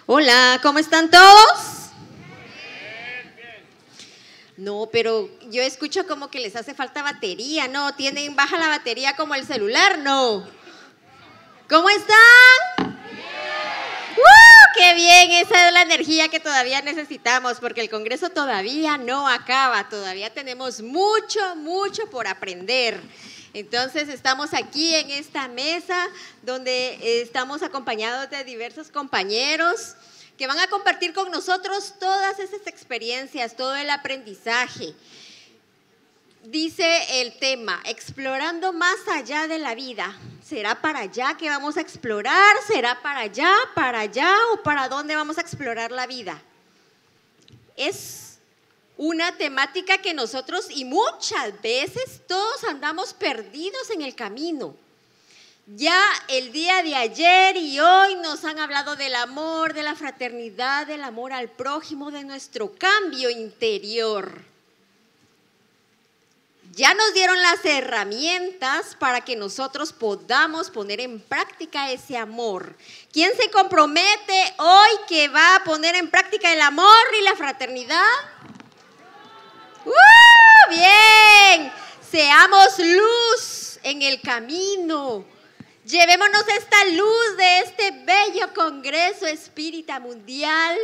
Hola, ¿cómo están todos? No, pero yo escucho como que les hace falta batería, ¿no? ¿Tienen baja la batería como el celular? No. ¿Cómo están? ¡Qué bien! Esa es la energía que todavía necesitamos, porque el Congreso todavía no acaba, todavía tenemos mucho por aprender. Entonces estamos aquí en esta mesa donde estamos acompañados de diversos compañeros que van a compartir con nosotros todas esas experiencias, todo el aprendizaje. Dice el tema, explorando más allá de la vida. ¿Será para allá que vamos a explorar? ¿Será para allá o para dónde vamos a explorar la vida? Es una temática que nosotros y muchas veces todos andamos perdidos en el camino. Ya el día de ayer y hoy nos han hablado del amor, de la fraternidad, del amor al prójimo, de nuestro cambio interior. Ya nos dieron las herramientas para que nosotros podamos poner en práctica ese amor. ¿Quién se compromete hoy que va a poner en práctica el amor y la fraternidad? ¡Bien! Seamos luz en el camino. Llevémonos esta luz de este bello Congreso Espírita Mundial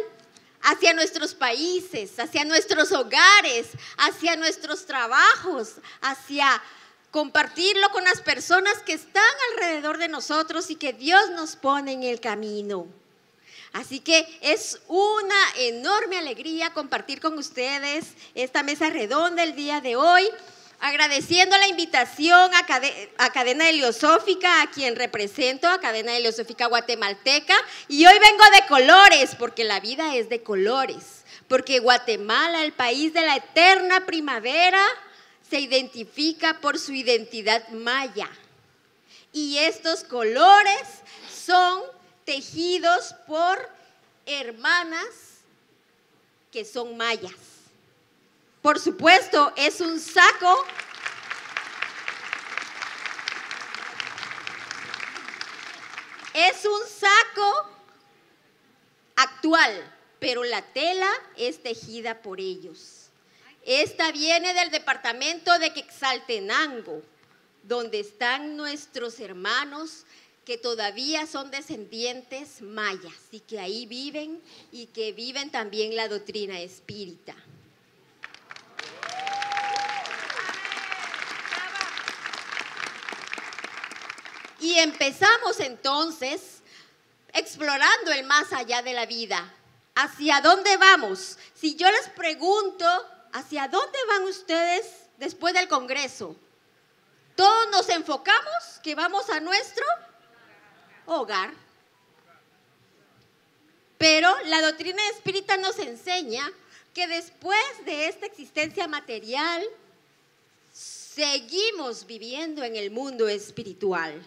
hacia nuestros países, hacia nuestros hogares, hacia nuestros trabajos, hacia compartirlo con las personas que están alrededor de nosotros y que Dios nos pone en el camino. Así que es una enorme alegría compartir con ustedes esta mesa redonda el día de hoy, agradeciendo la invitación a Cadena Heliosófica, a quien represento, a Cadena Heliosófica Guatemalteca, y hoy vengo de colores, porque la vida es de colores, porque Guatemala, el país de la eterna primavera, se identifica por su identidad maya, y estos colores son tejidos por hermanas que son mayas. Por supuesto, es un saco actual, pero la tela es tejida por ellos. Esta viene del departamento de Quetzaltenango, donde están nuestros hermanos que todavía son descendientes mayas y que ahí viven y que viven también la doctrina espírita. Y empezamos entonces explorando el más allá de la vida. ¿Hacia dónde vamos? Si yo les pregunto, ¿hacia dónde van ustedes después del Congreso? ¿Todos nos enfocamos que vamos a nuestro hogar? Pero la doctrina espírita nos enseña que después de esta existencia material, seguimos viviendo en el mundo espiritual.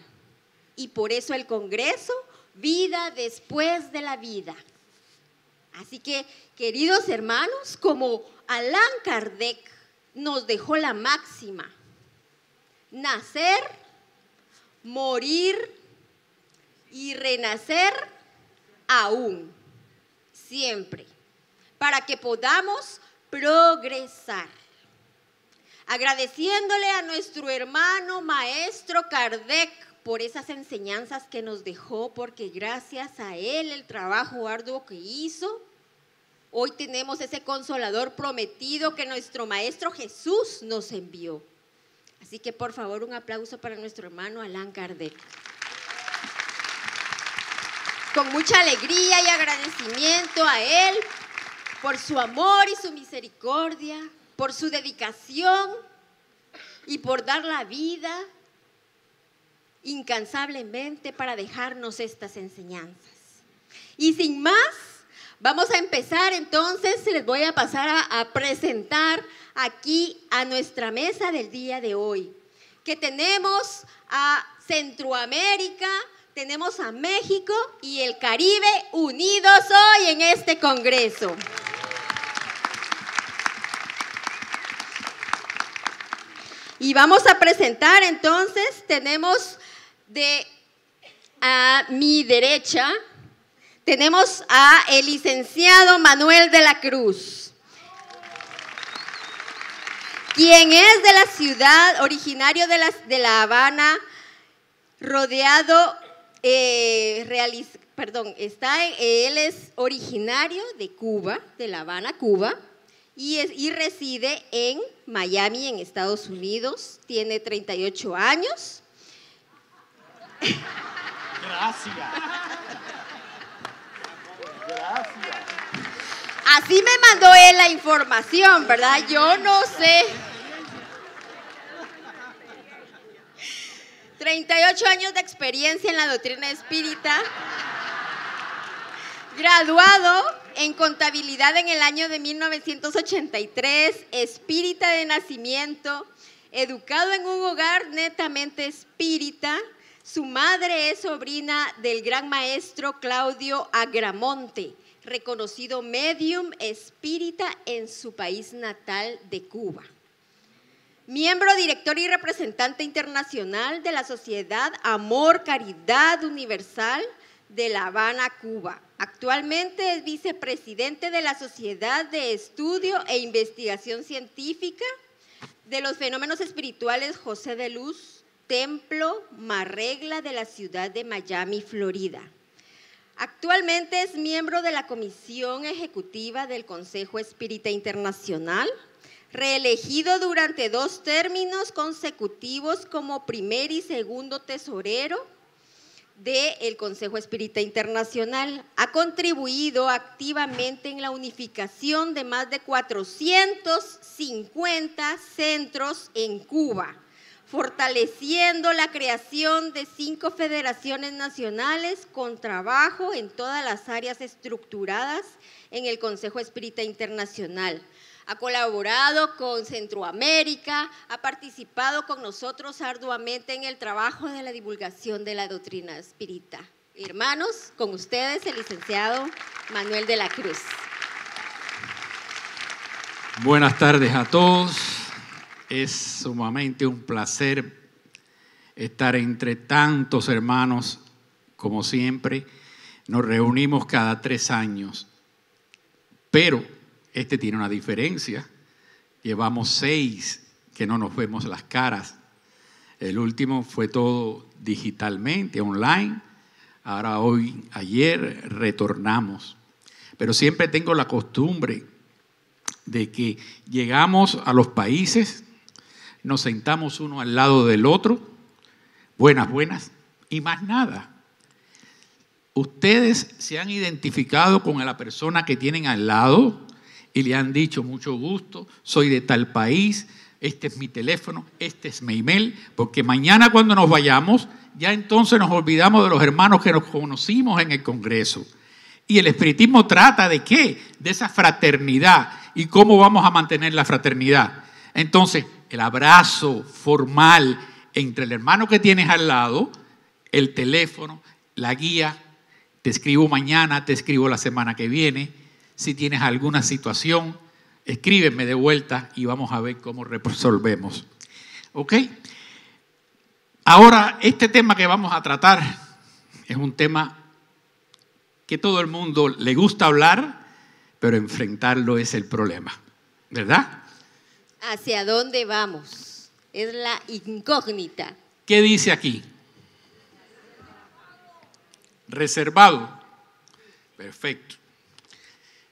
Y por eso el Congreso, vida después de la vida. Así que, queridos hermanos, como Allan Kardec nos dejó la máxima, nacer, morir y renacer aún, siempre, para que podamos progresar. Agradeciéndole a nuestro hermano maestro Kardec por esas enseñanzas que nos dejó, porque gracias a él, el trabajo arduo que hizo, hoy tenemos ese consolador prometido que nuestro Maestro Jesús nos envió. Así que por favor un aplauso para nuestro hermano Allan Kardec. Con mucha alegría y agradecimiento a él por su amor y su misericordia, por su dedicación y por dar la vida incansablemente para dejarnos estas enseñanzas. Y sin más, vamos a empezar entonces. Les voy a pasar a presentar aquí a nuestra mesa del día de hoy, que tenemos a Centroamérica, tenemos a México y el Caribe unidos hoy en este Congreso. Y vamos a presentar entonces, tenemos a mi derecha, tenemos a el licenciado Manuel de la Cruz, quien es de la ciudad, originario de La Habana, rodeado, él es originario de Cuba, de La Habana, Cuba, y reside en Miami, en Estados Unidos. Tiene 38 años. Gracias. Gracias. Así me mandó él la información, ¿verdad? Yo no sé. 38 años de experiencia en la doctrina espírita. Graduado en contabilidad en el año de 1983, espírita de nacimiento, educado en un hogar netamente espírita. Su madre es sobrina del gran maestro Claudio Agramonte, reconocido médium espírita en su país natal de Cuba. Miembro, director y representante internacional de la Sociedad Amor Caridad Universal de La Habana, Cuba. Actualmente es vicepresidente de la Sociedad de Estudio e Investigación Científica de los Fenómenos Espirituales José de Luz, Templo Marregla de la ciudad de Miami, Florida. Actualmente es miembro de la Comisión Ejecutiva del Consejo Espírita Internacional, reelegido durante 2 términos consecutivos como primer y segundo tesorero del Consejo Espírita Internacional. Ha contribuido activamente en la unificación de más de 450 centros en Cuba, fortaleciendo la creación de 5 federaciones nacionales con trabajo en todas las áreas estructuradas en el Consejo Espírita Internacional. Ha colaborado con Centroamérica, ha participado con nosotros arduamente en el trabajo de la divulgación de la doctrina espírita. Hermanos, con ustedes el licenciado Manuel de la Cruz. Buenas tardes a todos. Es sumamente un placer estar entre tantos hermanos, como siempre. Nos reunimos cada 3 años, pero este tiene una diferencia. Llevamos 6 que no nos vemos las caras. El último fue todo digitalmente, online. Ahora hoy, ayer, retornamos. Pero siempre tengo la costumbre de que llegamos a los países, nos sentamos uno al lado del otro, buenas, y más nada. Ustedes se han identificado con la persona que tienen al lado y le han dicho: mucho gusto, soy de tal país, este es mi teléfono, este es mi email, porque mañana cuando nos vayamos, ya entonces nos olvidamos de los hermanos que nos conocimos en el Congreso. Y el espiritismo trata ¿de qué? De esa fraternidad. ¿Y cómo vamos a mantener la fraternidad? Entonces, el abrazo formal entre el hermano que tienes al lado, el teléfono, la guía, te escribo mañana, te escribo la semana que viene. Si tienes alguna situación, escríbeme de vuelta y vamos a ver cómo resolvemos. ¿Ok? Ahora, este tema que vamos a tratar es un tema que todo el mundo le gusta hablar, pero enfrentarlo es el problema, ¿verdad? ¿Hacia dónde vamos? Es la incógnita. ¿Qué dice aquí? Reservado. Perfecto.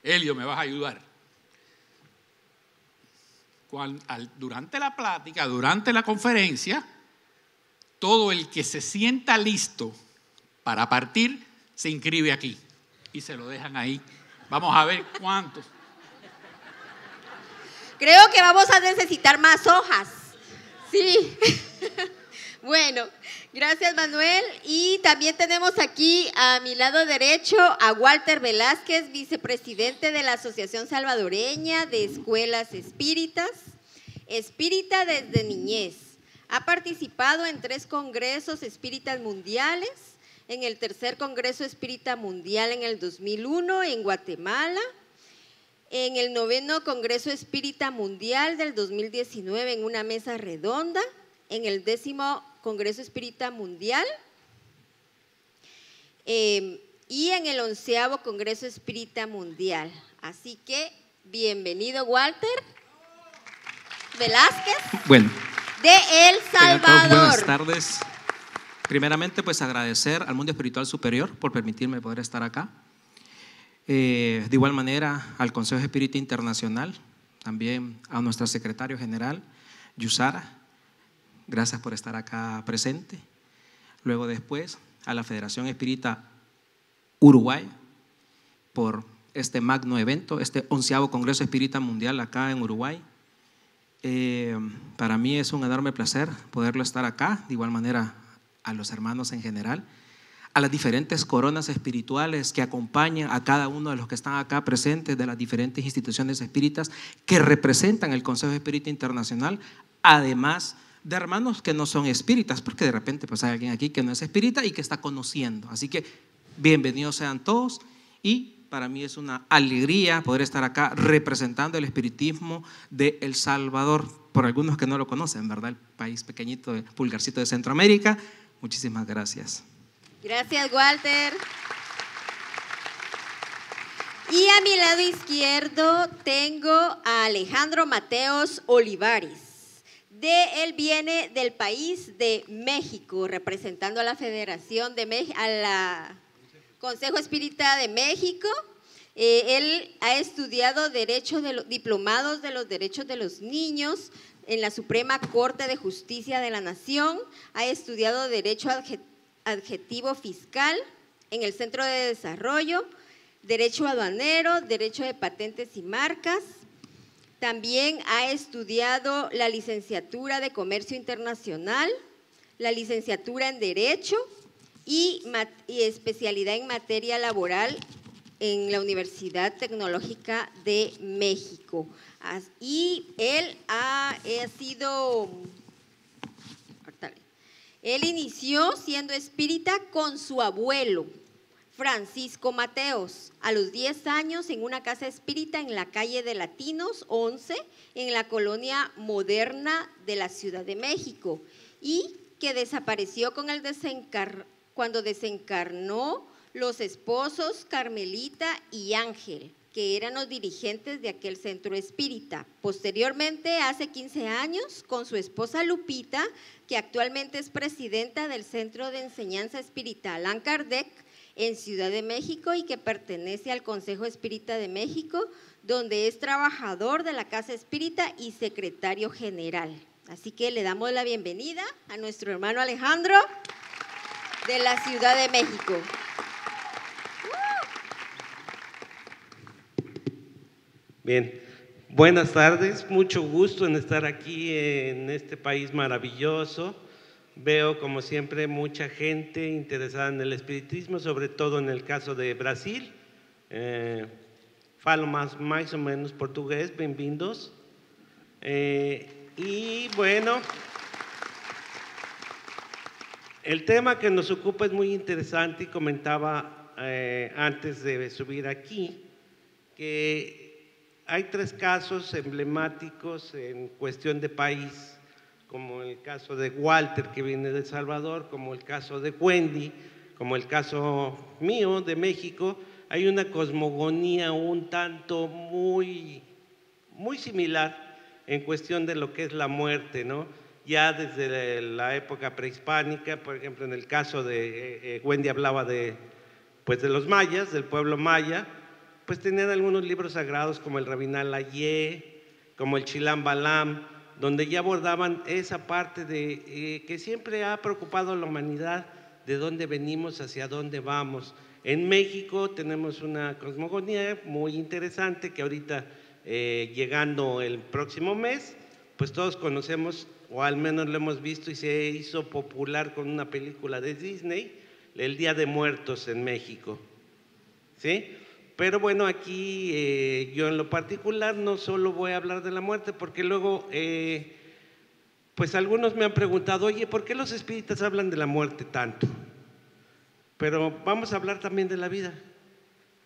Elio, ¿me vas a ayudar? Durante la plática, durante la conferencia, todo el que se sienta listo para partir se inscribe aquí y se lo dejan ahí. Vamos a ver cuántos. Creo que vamos a necesitar más hojas. Sí. Bueno, gracias Manuel. Y también tenemos aquí a mi lado derecho a Walter Velázquez, vicepresidente de la Asociación Salvadoreña de Escuelas Espíritas, espírita desde niñez. Ha participado en 3 congresos espíritas mundiales, en el tercer Congreso Espírita Mundial en el 2001 en Guatemala, en el 9º Congreso Espírita Mundial del 2019 en una mesa redonda, en el 10º Congreso Espírita Mundial, y en el 11º Congreso Espírita Mundial. Así que, bienvenido Walter Velázquez, Bueno, de El tengan todos Salvador. buenas tardes. Primeramente, pues agradecer al Mundo Espiritual Superior por permitirme poder estar acá. De igual manera, al Consejo Espírita Internacional, también a nuestra secretario general, Yusara, gracias por estar acá presente. Luego después, a la Federación Espírita Uruguay, por este magno evento, este 11º Congreso Espírita Mundial acá en Uruguay. Para mí es un enorme placer poderlo estar acá, de igual manera a los hermanos en general, a las diferentes coronas espirituales que acompañan a cada uno de los que están acá presentes de las diferentes instituciones espíritas que representan el Consejo Espírita Internacional, además de hermanos que no son espíritas, porque de repente pues hay alguien aquí que no es espírita y que está conociendo. Así que bienvenidos sean todos, y para mí es una alegría poder estar acá representando el espiritismo de El Salvador, por algunos que no lo conocen, ¿verdad? El país pequeñito, pulgarcito de Centroamérica. Muchísimas gracias. Gracias, Walter. Y a mi lado izquierdo tengo a Alejandro Mateos Olivares. Él viene del país de México, representando a la Federación de México, a la Consejo Espírita de México. Él ha estudiado diplomados de los derechos de los niños en la Suprema Corte de Justicia de la Nación. Ha estudiado Derecho Adjetivo Fiscal en el Centro de Desarrollo, Derecho Aduanero, Derecho de Patentes y Marcas. También ha estudiado la licenciatura de Comercio Internacional, la licenciatura en Derecho y especialidad en materia laboral en la Universidad Tecnológica de México. Y él inició siendo espírita con su abuelo, Francisco Mateos, a los 10 años en una casa espírita en la calle de Latinos 11, en la colonia moderna de la Ciudad de México, y que desapareció cuando desencarnó los esposos Carmelita y Ángel, que eran los dirigentes de aquel centro espírita. Posteriormente, hace 15 años, con su esposa Lupita, que actualmente es presidenta del Centro de Enseñanza Espírita Allan Kardec en Ciudad de México y que pertenece al Consejo Espírita de México, donde es trabajador de la Casa Espírita y secretario general. Así que le damos la bienvenida a nuestro hermano Alejandro de la Ciudad de México. Bien, buenas tardes, mucho gusto en estar aquí en este país maravilloso. Veo, como siempre, mucha gente interesada en el espiritismo, sobre todo en el caso de Brasil. Falo más o menos portugués, bem-vindos. Y bueno, el tema que nos ocupa es muy interesante y comentaba antes de subir aquí que hay 3 casos emblemáticos en cuestión de país, como el caso de Walter, que viene de El Salvador, como el caso de Wendy, como el caso mío de México. Hay una cosmogonía un tanto muy similar en cuestión de lo que es la muerte, ¿no? Ya desde la época prehispánica, por ejemplo, en el caso de Wendy hablaba de los mayas, del pueblo maya, pues tenían algunos libros sagrados como el Rabinal Ayé, como el Chilam Balam, donde ya abordaban esa parte de que siempre ha preocupado a la humanidad, de dónde venimos, hacia dónde vamos. En México tenemos una cosmogonía muy interesante que ahorita llegando el próximo mes, pues todos conocemos, o al menos lo hemos visto y se hizo popular con una película de Disney, el Día de Muertos en México, ¿sí? Pero bueno, aquí yo en lo particular no solo voy a hablar de la muerte, porque luego pues algunos me han preguntado, oye, ¿por qué los espíritas hablan de la muerte tanto? Pero vamos a hablar también de la vida,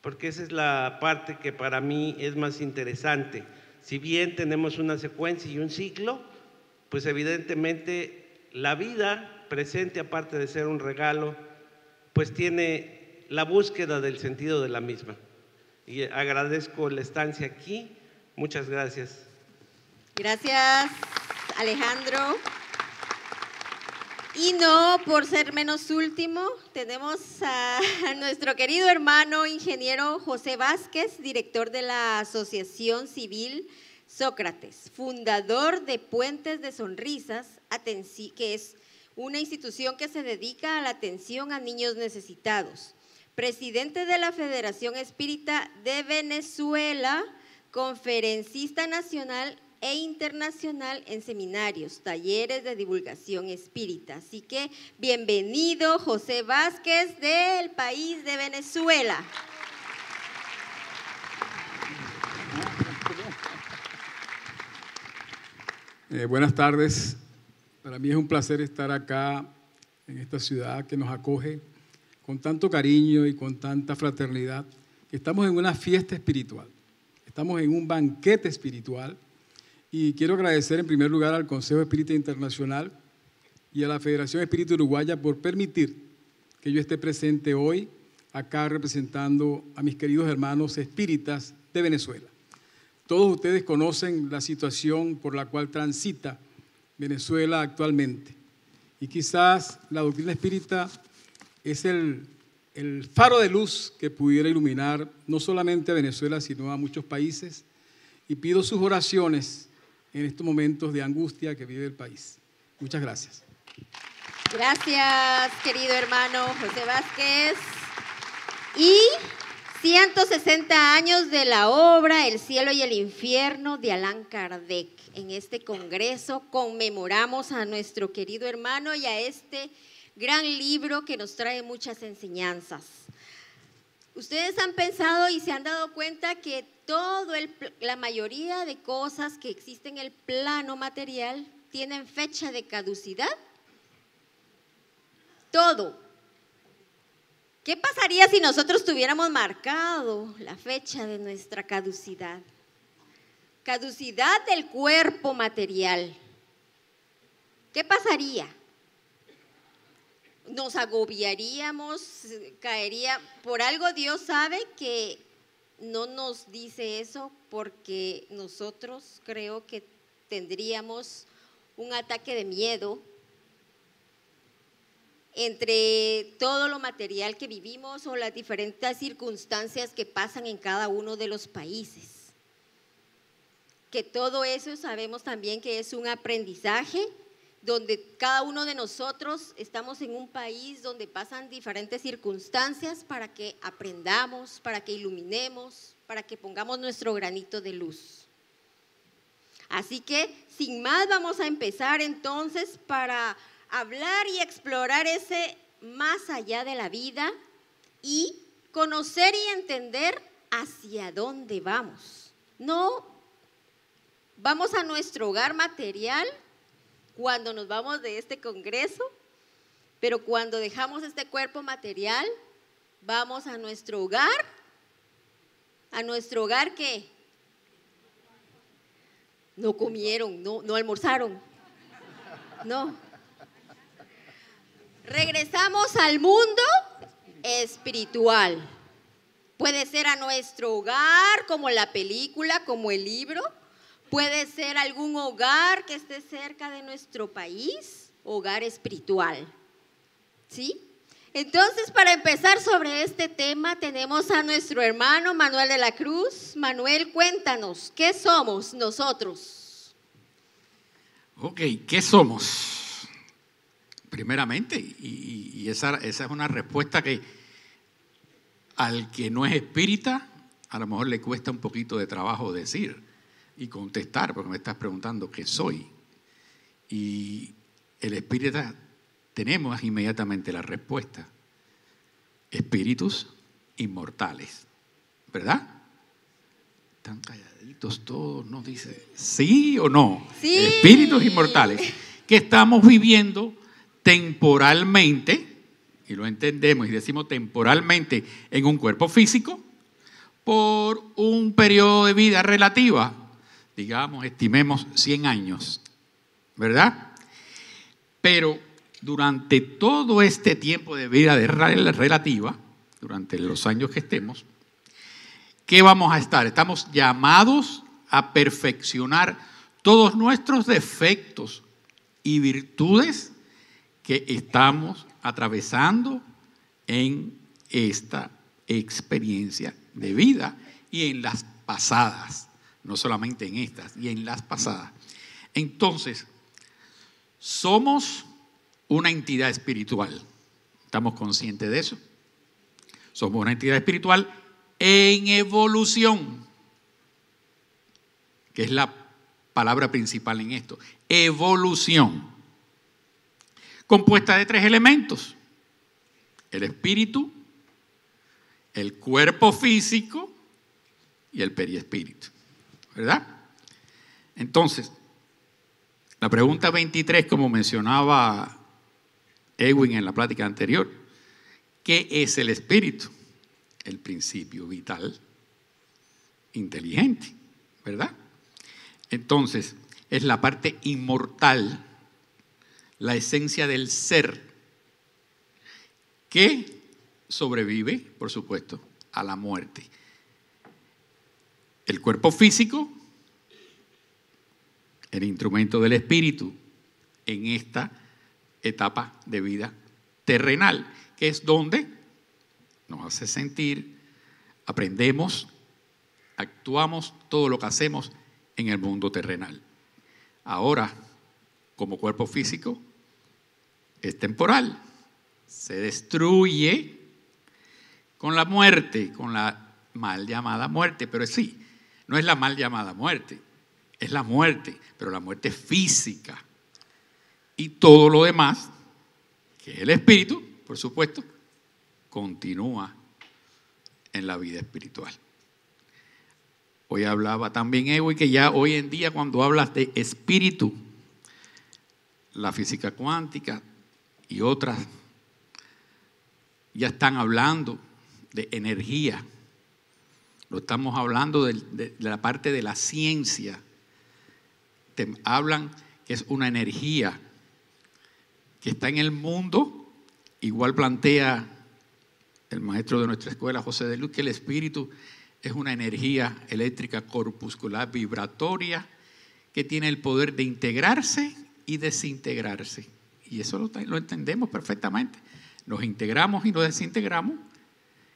porque esa es la parte que para mí es más interesante. Si bien tenemos una secuencia y un ciclo, pues evidentemente la vida presente, aparte de ser un regalo, pues tiene la búsqueda del sentido de la misma. Y agradezco la estancia aquí. Muchas gracias. Gracias, Alejandro. Y no por ser menos último, tenemos a nuestro querido hermano ingeniero José Vázquez, director de la Asociación Civil Sócrates, fundador de Puentes de Sonrisas, que es una institución que se dedica a la atención a niños necesitados, presidente de la Federación Espírita de Venezuela, conferencista nacional e internacional en seminarios, talleres de divulgación espírita. Así que bienvenido José Vázquez del país de Venezuela. Buenas tardes. Para mí es un placer estar acá en esta ciudad que nos acoge con tanto cariño y con tanta fraternidad. Estamos en una fiesta espiritual, estamos en un banquete espiritual. Y quiero agradecer en primer lugar al Consejo Espírita Internacional y a la Federación Espírita Uruguaya por permitir que yo esté presente hoy acá representando a mis queridos hermanos espíritas de Venezuela. Todos ustedes conocen la situación por la cual transita Venezuela actualmente. Y quizás la doctrina espírita es el faro de luz que pudiera iluminar no solamente a Venezuela, sino a muchos países. Y pido sus oraciones en estos momentos de angustia que vive el país. Muchas gracias. Gracias, querido hermano José Vázquez. Y 160 años de la obra El cielo y el infierno de Allan Kardec. En este congreso conmemoramos a nuestro querido hermano y a este gran libro que nos trae muchas enseñanzas. Ustedes han pensado y se han dado cuenta que la mayoría de cosas que existen en el plano material tienen fecha de caducidad. Todo. ¿Qué pasaría si nosotros tuviéramos marcado la fecha de nuestra caducidad? Caducidad del cuerpo material. ¿Qué pasaría? Nos agobiaríamos, caería. Por algo Dios sabe que no nos dice eso, porque nosotros creo que tendríamos un ataque de miedo entre todo lo material que vivimos o las diferentes circunstancias que pasan en cada uno de los países. Que todo eso sabemos también que es un aprendizaje, donde cada uno de nosotros estamos en un país donde pasan diferentes circunstancias para que aprendamos, para que iluminemos, para que pongamos nuestro granito de luz. Así que, sin más, vamos a empezar entonces para hablar y explorar ese más allá de la vida y conocer y entender hacia dónde vamos. No vamos a nuestro hogar material cuando nos vamos de este congreso, pero cuando dejamos este cuerpo material, vamos a nuestro hogar. ¿A nuestro hogar qué? No comieron, no almorzaron, no. Regresamos al mundo espiritual. Puede ser a nuestro hogar, como la película, como el libro. Puede ser algún hogar que esté cerca de nuestro país, hogar espiritual. ¿Sí? Entonces, para empezar sobre este tema, tenemos a nuestro hermano Manuel de la Cruz. Manuel, cuéntanos, ¿qué somos nosotros? Ok, ¿qué somos? Primeramente, y esa es una respuesta que al que no es espírita, a lo mejor le cuesta un poquito de trabajo decir y contestar, porque me estás preguntando qué soy. Y el espírita tenemos inmediatamente la respuesta: espíritus inmortales, ¿verdad? Están calladitos todos, nos dice ¿sí o no? Sí. Espíritus inmortales que estamos viviendo temporalmente, y lo entendemos y decimos temporalmente, en un cuerpo físico por un periodo de vida relativa, digamos, estimemos 100 años, ¿verdad? Pero durante todo este tiempo de vida relativa, durante los años que estemos, ¿qué vamos a estar? Estamos llamados a perfeccionar todos nuestros defectos y virtudes que estamos atravesando en esta experiencia de vida y en las pasadas, no solamente en estas, y en las pasadas. Entonces, somos una entidad espiritual. ¿Estamos conscientes de eso? Somos una entidad espiritual en evolución, que es la palabra principal en esto. Evolución. Compuesta de 3 elementos: el espíritu, el cuerpo físico y el periespíritu. ¿Verdad? Entonces, la pregunta 23, como mencionaba Edwin en la plática anterior, ¿qué es el espíritu? El principio vital, inteligente, ¿verdad? Entonces, es la parte inmortal, la esencia del ser, que sobrevive, por supuesto, a la muerte. El cuerpo físico, el instrumento del espíritu en esta etapa de vida terrenal, que es donde nos hace sentir, aprendemos, actuamos, todo lo que hacemos en el mundo terrenal. Ahora, como cuerpo físico, es temporal, se destruye con la muerte, con la mal llamada muerte, pero sí, no es la mal llamada muerte, es la muerte, pero la muerte física. Y todo lo demás, que es el espíritu, por supuesto, continúa en la vida espiritual. Hoy hablaba también Edwin que ya hoy en día cuando hablas de espíritu, la física cuántica y otras ya están hablando de energía. Lo estamos hablando de la parte de la ciencia. Te hablan que es una energía que está en el mundo. Igual plantea el maestro de nuestra escuela, José de Luz, que el espíritu es una energía eléctrica corpuscular vibratoria que tiene el poder de integrarse y desintegrarse. Y eso lo entendemos perfectamente. Nos integramos y nos desintegramos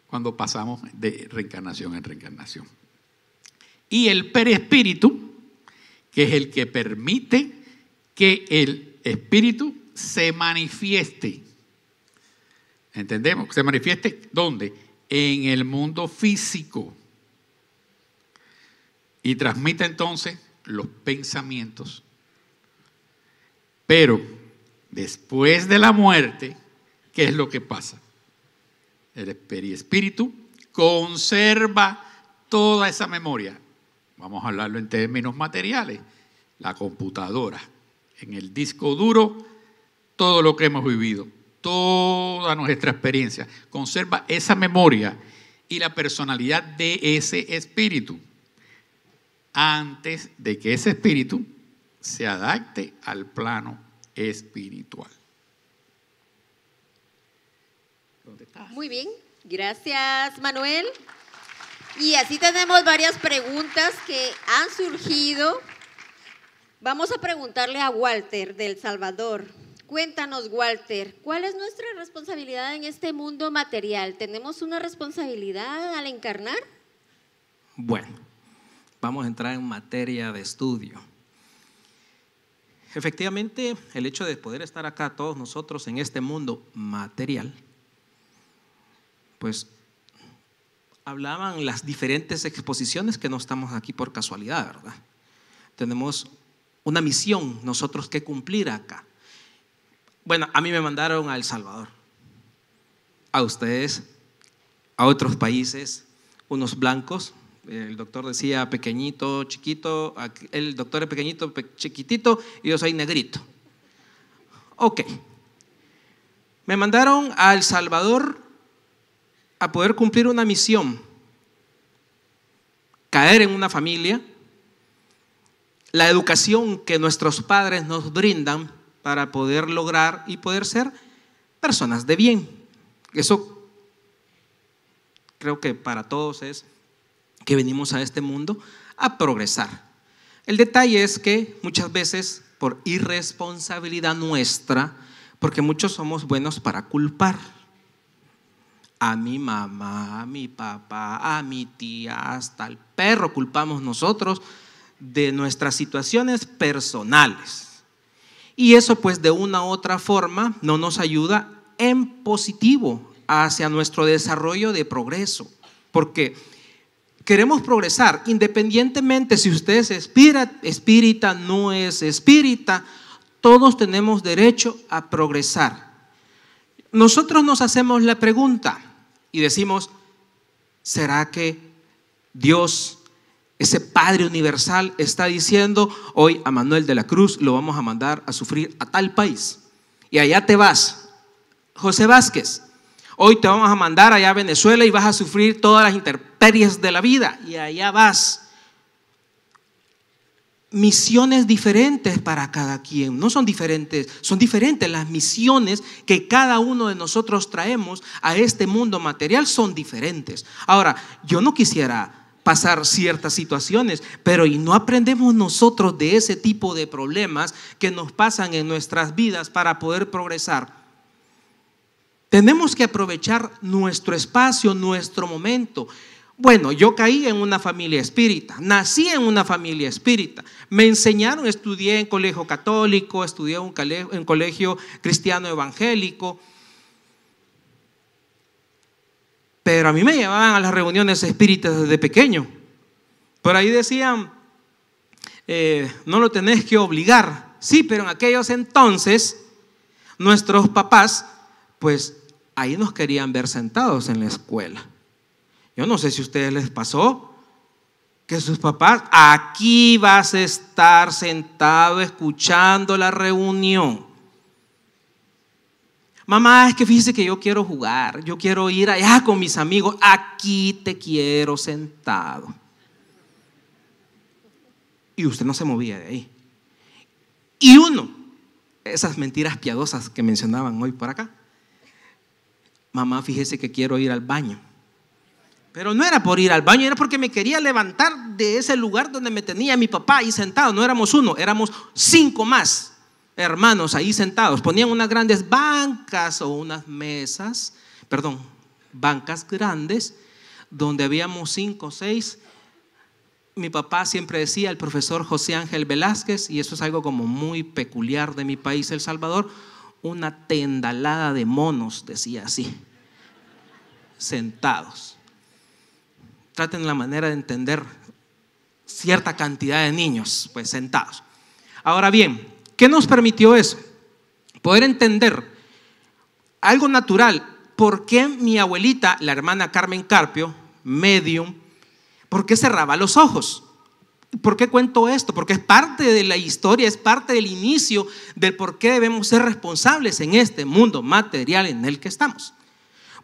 cuando pasamos de reencarnación en reencarnación. Y el perispíritu, que es el que permite que el espíritu se manifieste. ¿Entendemos? ¿Se manifieste dónde? En el mundo físico. Y transmite entonces los pensamientos. Pero después de la muerte, ¿qué es lo que pasa? El perispíritu conserva toda esa memoria. Vamos a hablarlo en términos materiales. La computadora, en el disco duro, todo lo que hemos vivido, toda nuestra experiencia, conserva esa memoria y la personalidad de ese espíritu antes de que ese espíritu se adapte al plano espiritual. ¿Dónde estás? Muy bien, gracias Manuel. Y así tenemos varias preguntas que han surgido. Vamos a preguntarle a Walter de El Salvador. Cuéntanos, Walter, ¿cuál es nuestra responsabilidad en este mundo material? ¿Tenemos una responsabilidad al encarnar? Bueno, vamos a entrar en materia de estudio. Efectivamente, el hecho de poder estar acá todos nosotros en este mundo material, pues hablaban las diferentes exposiciones que no estamos aquí por casualidad, ¿verdad? Tenemos una misión nosotros que cumplir acá. Bueno, a mí me mandaron a El Salvador, a ustedes, a otros países, unos blancos. El doctor decía pequeñito, chiquito, el doctor es pequeñito, chiquitito y yo soy negrito. Ok. Me mandaron a El Salvador a poder cumplir una misión, caer en una familia, la educación que nuestros padres nos brindan para poder lograr y poder ser personas de bien. Eso creo que para todos es que venimos a este mundo a progresar. El detalle es que muchas veces por irresponsabilidad nuestra, porque muchos somos buenos para culpar a mi mamá, a mi papá, a mi tía, hasta al perro culpamos nosotros de nuestras situaciones personales. Y eso pues de una u otra forma no nos ayuda en positivo hacia nuestro desarrollo de progreso, porque queremos progresar independientemente si usted es espírita, no es espírita, todos tenemos derecho a progresar. Nosotros nos hacemos la pregunta y decimos, ¿será que Dios, ese Padre universal, está diciendo hoy a Manuel de la Cruz lo vamos a mandar a sufrir a tal país? Y allá te vas, José Vázquez, hoy te vamos a mandar allá a Venezuela y vas a sufrir todas las intemperies de la vida. Y allá vas. Misiones diferentes para cada quien. No son diferentes, son diferentes las misiones que cada uno de nosotros traemos a este mundo material, son diferentes. Ahora, yo no quisiera pasar ciertas situaciones, pero ¿y no aprendemos nosotros de ese tipo de problemas que nos pasan en nuestras vidas para poder progresar? Tenemos que aprovechar nuestro espacio, nuestro momento. Bueno, yo caí en una familia espírita, nací en una familia espírita, me enseñaron, estudié en colegio católico, estudié en colegio cristiano evangélico, pero a mí me llevaban a las reuniones espíritas desde pequeño. Por ahí decían, no lo tenés que obligar. Sí, pero en aquellos entonces nuestros papás, pues ahí nos querían ver sentados en la escuela. Yo no sé si a ustedes les pasó que sus papás, aquí vas a estar sentado escuchando la reunión. Mamá, es que fíjese que yo quiero jugar, yo quiero ir allá con mis amigos, aquí te quiero sentado. Y usted no se movía de ahí. Y uno, esas mentiras piadosas que mencionaban hoy por acá. Mamá, fíjese que quiero ir al baño. Pero no era por ir al baño, era porque me quería levantar de ese lugar donde me tenía mi papá ahí sentado. No éramos uno, éramos 5 más hermanos ahí sentados. Ponían unas grandes bancas o unas mesas, bancas grandes, donde habíamos 5 o 6. Mi papá siempre decía, el profesor José Ángel Velázquez, y eso es algo como muy peculiar de mi país, El Salvador, una tendalada de monos, decía así, sentados. Traten la manera de entender cierta cantidad de niños, pues sentados. Ahora bien, ¿qué nos permitió eso? Poder entender algo natural. ¿Por qué mi abuelita, la hermana Carmen Carpio, medium, por qué cerraba los ojos? ¿Por qué cuento esto? Porque es parte de la historia, es parte del inicio del por qué debemos ser responsables en este mundo material en el que estamos.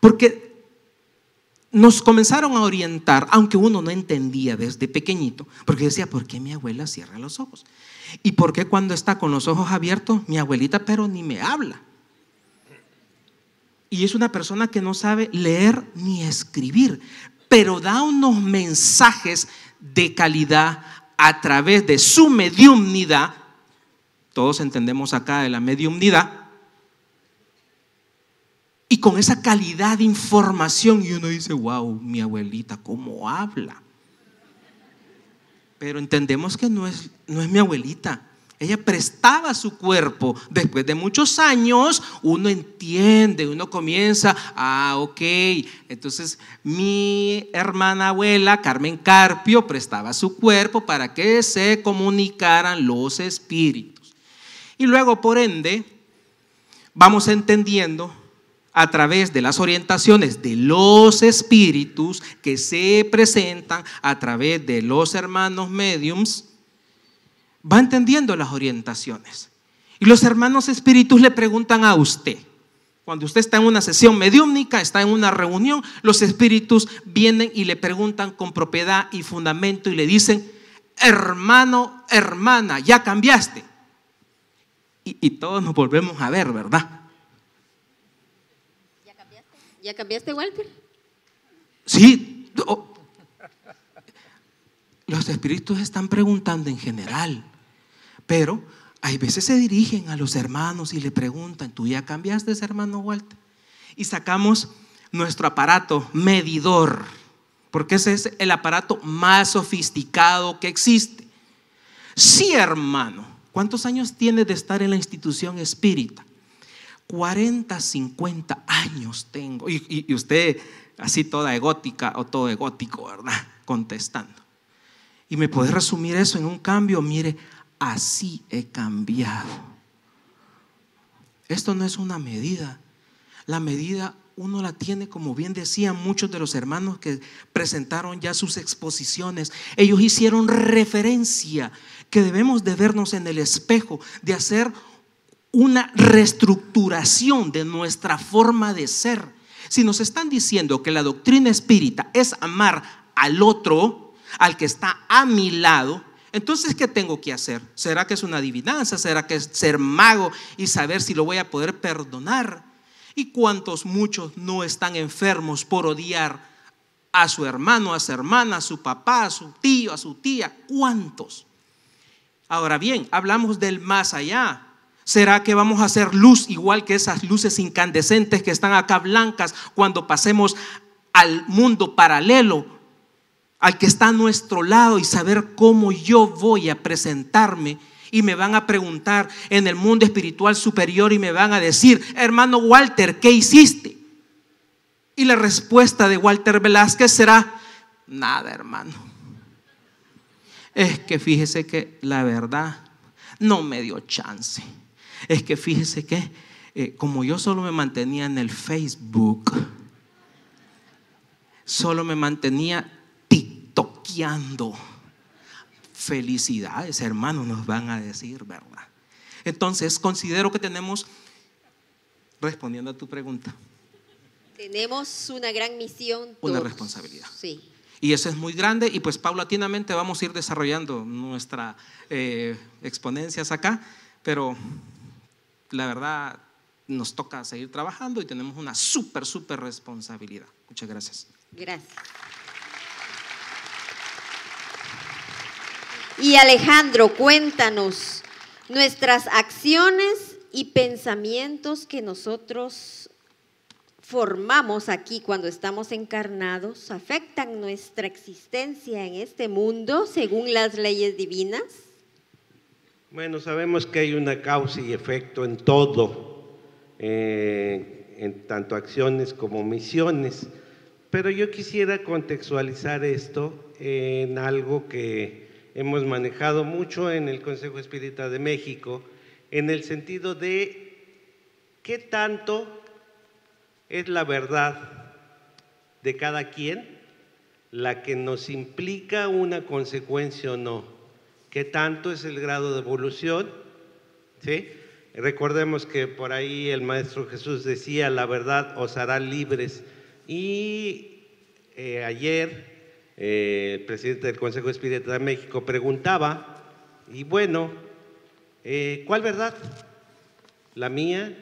Porque nos comenzaron a orientar, aunque uno no entendía desde pequeñito, porque decía, ¿por qué mi abuela cierra los ojos? ¿Y por qué cuando está con los ojos abiertos, mi abuelita pero ni me habla? Y es una persona que no sabe leer ni escribir, pero da unos mensajes de calidad a través de su mediumnidad. Todos entendemos acá de la mediumnidad. Y con esa calidad de información, y uno dice, wow, mi abuelita, ¿cómo habla? Pero entendemos que no es mi abuelita. Ella prestaba su cuerpo. Después de muchos años, uno entiende, uno comienza, ok. Entonces, mi hermana abuela, Carmen Carpio, prestaba su cuerpo para que se comunicaran los espíritus. Y luego, por ende, vamos entendiendo a través de las orientaciones de los espíritus que se presentan a través de los hermanos mediums, va entendiendo las orientaciones. Y los hermanos espíritus le preguntan a usted, cuando usted está en una sesión mediúmnica, está en una reunión, los espíritus vienen y le preguntan con propiedad y fundamento y le dicen, hermano, hermana, ya cambiaste. Y todos nos volvemos a ver, ¿verdad? ¿Ya cambiaste, Walter? Sí, los espíritus están preguntando en general, pero hay veces se dirigen a los hermanos y le preguntan: ¿tú ya cambiaste, hermano Walter? Y sacamos nuestro aparato medidor, porque ese es el aparato más sofisticado que existe. Sí, hermano. ¿Cuántos años tiene de estar en la institución espírita? 40, 50 años tengo. Y usted así toda egótica o todo egótico, ¿verdad? Contestando. Y me puede resumir eso en un cambio: mire, así he cambiado. Esto no es una medida. La medida uno la tiene, como bien decían muchos de los hermanos que presentaron ya sus exposiciones. Ellos hicieron referencia que debemos de vernos en el espejo, de hacer una reestructuración de nuestra forma de ser. Si nos están diciendo que la doctrina espírita es amar al otro, al que está a mi lado, entonces ¿qué tengo que hacer? ¿Será que es una adivinanza? ¿Será que es ser mago y saber si lo voy a poder perdonar? ¿Y cuántos, muchos no están enfermos por odiar a su hermano, a su hermana, a su papá, a su tío, a su tía? ¿Cuántos? Ahora bien, hablamos del más allá. ¿Será que vamos a hacer luz igual que esas luces incandescentes que están acá blancas cuando pasemos al mundo paralelo, al que está a nuestro lado, y saber cómo yo voy a presentarme? Y me van a preguntar en el mundo espiritual superior y me van a decir: hermano Walter, ¿qué hiciste? Y la respuesta de Walter Velázquez será: nada, hermano. Es que fíjese que la verdad no me dio chance. Es que fíjese que como yo solo me mantenía en el Facebook, solo me mantenía tiktokeando. Felicidades, hermanos, nos van a decir, ¿verdad? Entonces considero que tenemos, respondiendo a tu pregunta, tenemos una gran misión, una todos. responsabilidad. Sí. Y eso es muy grande, y pues paulatinamente vamos a ir desarrollando nuestras exponencias acá, pero la verdad nos toca seguir trabajando y tenemos una súper responsabilidad. Muchas gracias. Gracias. Y Alejandro, cuéntanos, nuestras acciones y pensamientos que nosotros formamos aquí cuando estamos encarnados, ¿afectan nuestra existencia en este mundo según las leyes divinas? Bueno, sabemos que hay una causa y efecto en todo, en tanto acciones como omisiones, pero yo quisiera contextualizar esto en algo que hemos manejado mucho en el Consejo Espírita de México, en el sentido de qué tanto es la verdad de cada quien la que nos implica una consecuencia o no, qué tanto es el grado de evolución, ¿sí? Recordemos que por ahí el Maestro Jesús decía: la verdad os hará libres, y ayer el presidente del Consejo Espírita de México preguntaba: y bueno, ¿cuál verdad? ¿La mía?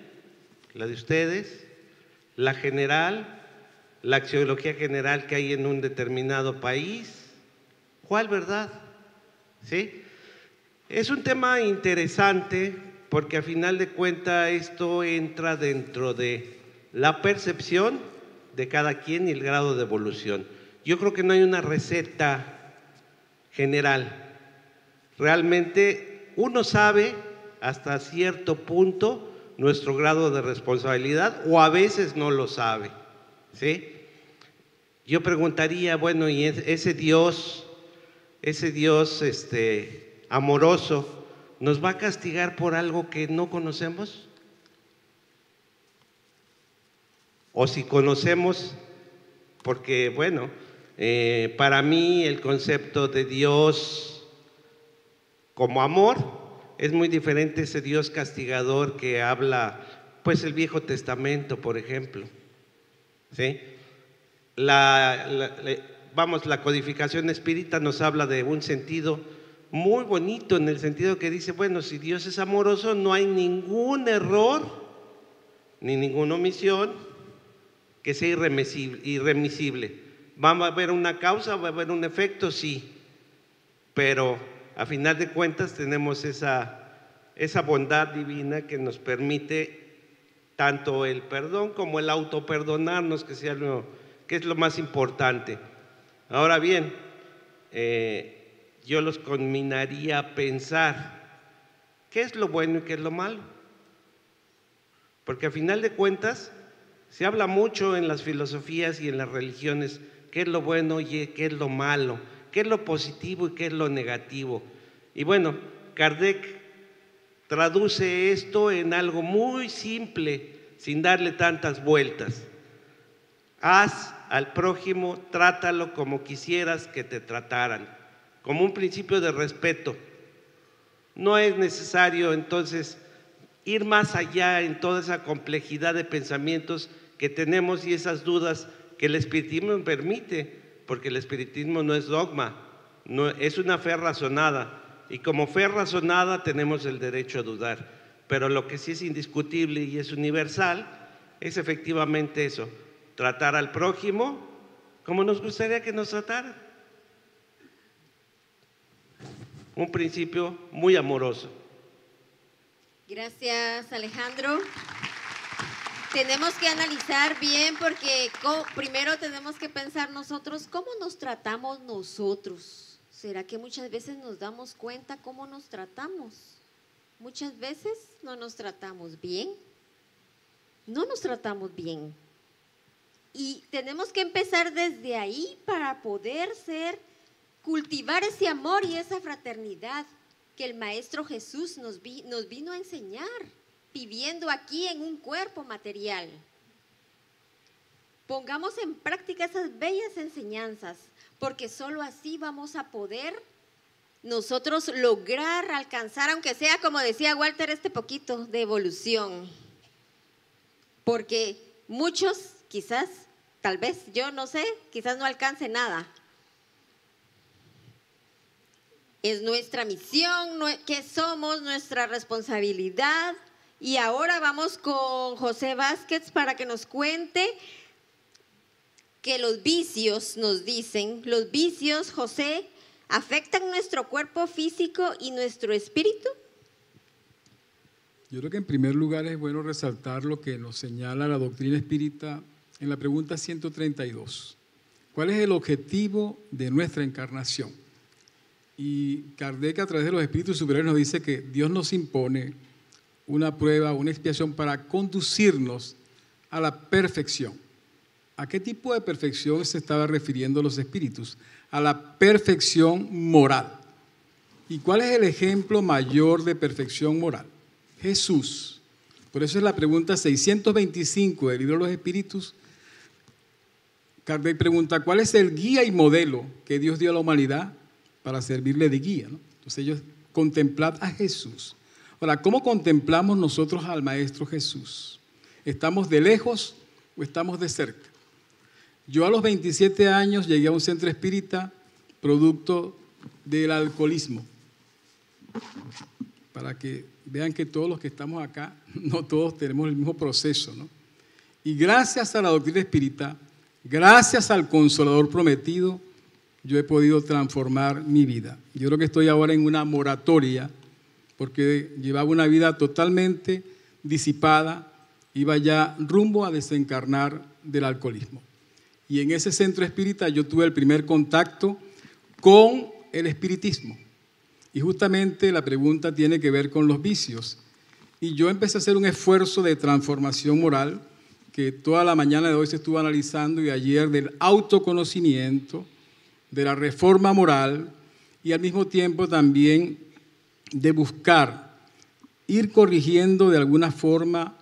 ¿La de ustedes? ¿La general? ¿La axiología general que hay en un determinado país? ¿Cuál verdad? ¿Sí? Es un tema interesante porque a final de cuentas esto entra dentro de la percepción de cada quien y el grado de evolución. Yo creo que no hay una receta general. Realmente uno sabe hasta cierto punto nuestro grado de responsabilidad, o a veces no lo sabe, ¿sí? Yo preguntaría, bueno, ¿y ese Dios amoroso nos va a castigar por algo que no conocemos? O si conocemos, porque bueno, para mí el concepto de Dios como amor es muy diferente a ese Dios castigador que habla, pues, el Viejo Testamento, por ejemplo, ¿sí? La codificación espírita nos habla de un sentido muy bonito, en el sentido que dice, bueno, si Dios es amoroso, no hay ningún error ni ninguna omisión que sea irremisible. ¿Va a haber una causa? ¿Va a haber un efecto? Sí, pero a final de cuentas tenemos esa bondad divina que nos permite tanto el perdón como el autoperdonarnos, que es lo más importante. Ahora bien, yo los conminaría a pensar qué es lo bueno y qué es lo malo, porque a final de cuentas se habla mucho en las filosofías y en las religiones qué es lo bueno y qué es lo malo, qué es lo positivo y qué es lo negativo. Y bueno, Kardec traduce esto en algo muy simple, sin darle tantas vueltas. Haz al prójimo, trátalo como quisieras que te trataran, como un principio de respeto. No es necesario entonces ir más allá en toda esa complejidad de pensamientos que tenemos y esas dudas que el espiritismo permite, porque el espiritismo no es dogma, no, es una fe razonada, y como fe razonada tenemos el derecho a dudar, pero lo que sí es indiscutible y es universal es efectivamente eso, tratar al prójimo como nos gustaría que nos trataran. Un principio muy amoroso. Gracias, Alejandro. Tenemos que analizar bien porque primero tenemos que pensar nosotros cómo nos tratamos nosotros. ¿Será que muchas veces nos damos cuenta cómo nos tratamos? Muchas veces no nos tratamos bien. No nos tratamos bien. Y tenemos que empezar desde ahí para poder cultivar ese amor y esa fraternidad que el Maestro Jesús nos vino a enseñar, viviendo aquí en un cuerpo material. Pongamos en práctica esas bellas enseñanzas, porque solo así vamos a poder nosotros lograr alcanzar, aunque sea, como decía Walter, este poquito de evolución. Porque muchos, quizás, tal vez, yo no sé, quizás no alcance nada. Es nuestra misión, que somos, nuestra responsabilidad. Y ahora vamos con José Vázquez para que nos cuente que los vicios, nos dicen, los vicios, José, ¿afectan nuestro cuerpo físico y nuestro espíritu? Yo creo que en primer lugar es bueno resaltar lo que nos señala la doctrina espírita en la pregunta 132. ¿Cuál es el objetivo de nuestra encarnación? Y Kardec, a través de los espíritus superiores, nos dice que Dios nos impone una prueba, una expiación para conducirnos a la perfección. ¿A qué tipo de perfección se estaba refiriendo los espíritus? A la perfección moral. ¿Y cuál es el ejemplo mayor de perfección moral? Jesús. Por eso es la pregunta 625 del libro de los espíritus. Kardec pregunta, ¿cuál es el guía y modelo que Dios dio a la humanidad para servirle de guía, ¿no? Entonces ellos, contemplad a Jesús. Ahora, ¿cómo contemplamos nosotros al Maestro Jesús? ¿Estamos de lejos o estamos de cerca? Yo a los 27 años llegué a un centro espírita producto del alcoholismo. Para que vean que todos los que estamos acá, no todos tenemos el mismo proceso, ¿no? Y gracias a la doctrina espírita, gracias al Consolador prometido, yo he podido transformar mi vida. Yo creo que estoy ahora en una moratoria, porque llevaba una vida totalmente disipada, iba ya rumbo a desencarnar del alcoholismo. Y en ese centro espírita yo tuve el primer contacto con el espiritismo. Y justamente la pregunta tiene que ver con los vicios. Y yo empecé a hacer un esfuerzo de transformación moral, que toda la mañana de hoy se estuvo analizando, y ayer del autoconocimiento, de la reforma moral, y al mismo tiempo también de buscar ir corrigiendo de alguna forma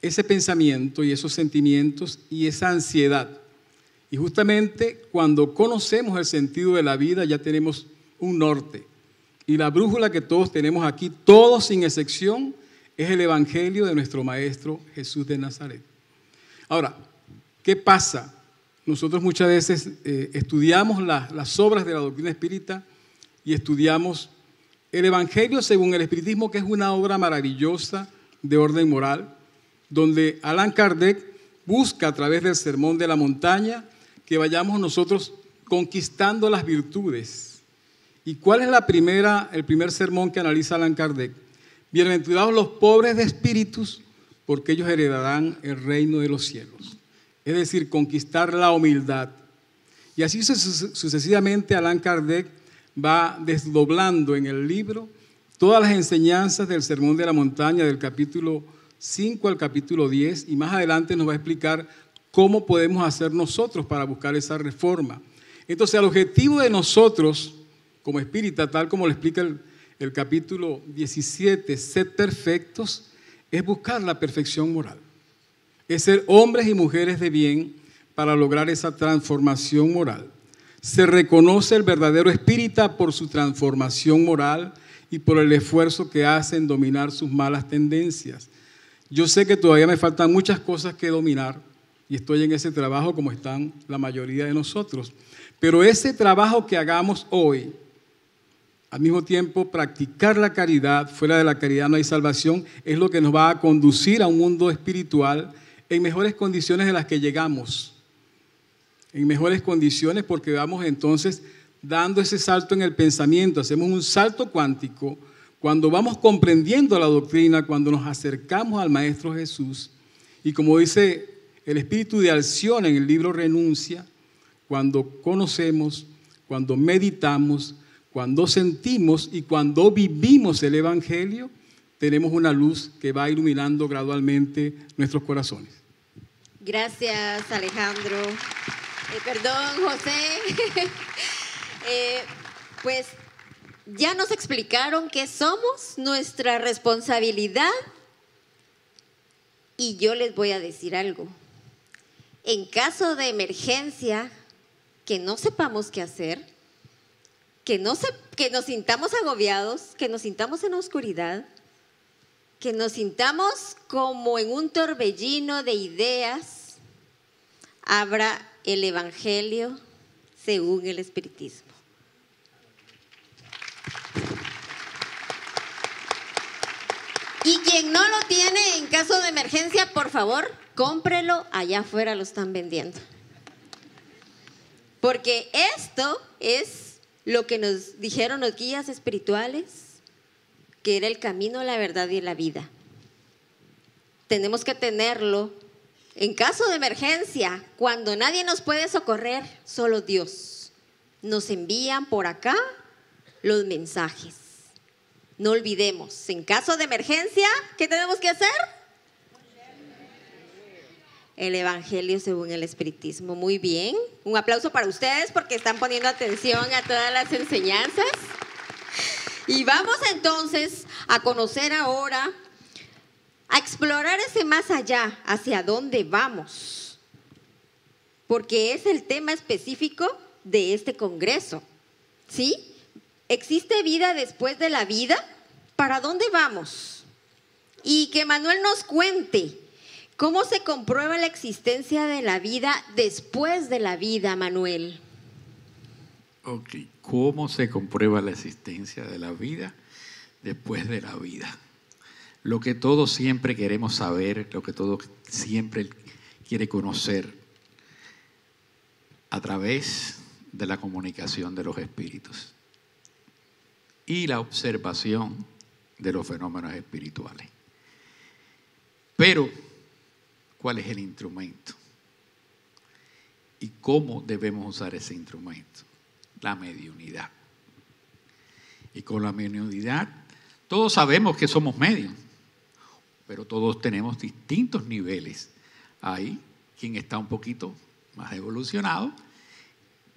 ese pensamiento y esos sentimientos y esa ansiedad. Y justamente cuando conocemos el sentido de la vida ya tenemos un norte. Y la brújula que todos tenemos aquí, todos sin excepción, es el Evangelio de nuestro Maestro Jesús de Nazaret. Ahora, ¿qué pasa? Nosotros muchas veces estudiamos las obras de la doctrina espírita y estudiamos el Evangelio según el espiritismo, que es una obra maravillosa de orden moral, donde Allan Kardec busca a través del Sermón de la Montaña que vayamos nosotros conquistando las virtudes. ¿Y cuál es el primer sermón que analiza Allan Kardec? Bienaventurados los pobres de espíritus, porque ellos heredarán el reino de los cielos. Es decir, conquistar la humildad. Y así sucesivamente Allan Kardec va desdoblando en el libro todas las enseñanzas del Sermón de la Montaña, del capítulo 5 al capítulo 10, y más adelante nos va a explicar cómo podemos hacer nosotros para buscar esa reforma. Entonces, el objetivo de nosotros, como espírita, tal como lo explica el capítulo 17, sed perfectos, es buscar la perfección moral. Es ser hombres y mujeres de bien para lograr esa transformación moral. Se reconoce el verdadero espírita por su transformación moral y por el esfuerzo que hace en dominar sus malas tendencias. Yo sé que todavía me faltan muchas cosas que dominar y estoy en ese trabajo como están la mayoría de nosotros. Pero ese trabajo que hagamos hoy, al mismo tiempo practicar la caridad, fuera de la caridad no hay salvación, es lo que nos va a conducir a un mundo espiritual en mejores condiciones de las que llegamos. En mejores condiciones porque vamos entonces dando ese salto en el pensamiento, hacemos un salto cuántico cuando vamos comprendiendo la doctrina, cuando nos acercamos al Maestro Jesús. Y como dice el espíritu de Alción en el libro Renuncia, cuando conocemos, cuando meditamos, cuando sentimos y cuando vivimos el Evangelio, tenemos una luz que va iluminando gradualmente nuestros corazones. Gracias, Alejandro. Perdón, José. Pues ya nos explicaron qué somos, nuestra responsabilidad. Y yo les voy a decir algo. En caso de emergencia, que no sepamos qué hacer, que nos sintamos agobiados, que nos sintamos en la oscuridad, que nos sintamos como en un torbellino de ideas, abra el Evangelio según el Espiritismo. Y quien no lo tiene en caso de emergencia, por favor, cómprelo, allá afuera lo están vendiendo. Porque esto es lo que nos dijeron los guías espirituales, que era el camino, la verdad y la vida. Tenemos que tenerlo en caso de emergencia, cuando nadie nos puede socorrer, solo Dios. Nos envían por acá los mensajes. No olvidemos, en caso de emergencia, ¿qué tenemos que hacer? El Evangelio según el Espiritismo. Muy bien. Un aplauso para ustedes porque están poniendo atención a todas las enseñanzas. Y vamos entonces a conocer ahora, a explorar ese más allá, hacia dónde vamos. Porque es el tema específico de este congreso. ¿Sí? ¿Existe vida después de la vida? ¿Para dónde vamos? Y que Manuel nos cuente cómo se comprueba la existencia de la vida después de la vida, Manuel. Ok, ¿cómo se comprueba la existencia de la vida después de la vida? Lo que todos siempre queremos saber, lo que todos siempre quiere conocer a través de la comunicación de los espíritus y la observación de los fenómenos espirituales. Pero, ¿cuál es el instrumento? ¿Y cómo debemos usar ese instrumento? La mediunidad. Y con la mediunidad, todos sabemos que somos medios, pero todos tenemos distintos niveles. Hay quien está un poquito más evolucionado,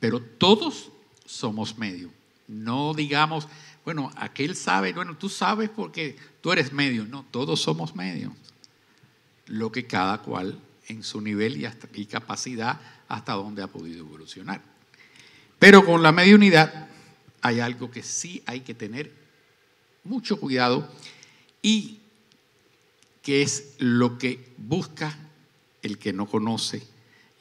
pero todos somos medios. No digamos, bueno, aquel sabe, bueno, tú sabes porque tú eres medio. No, todos somos medios. Lo que cada cual en su nivel y capacidad hasta donde ha podido evolucionar. Pero con la mediunidad hay algo que sí hay que tener mucho cuidado y que es lo que busca el que no conoce,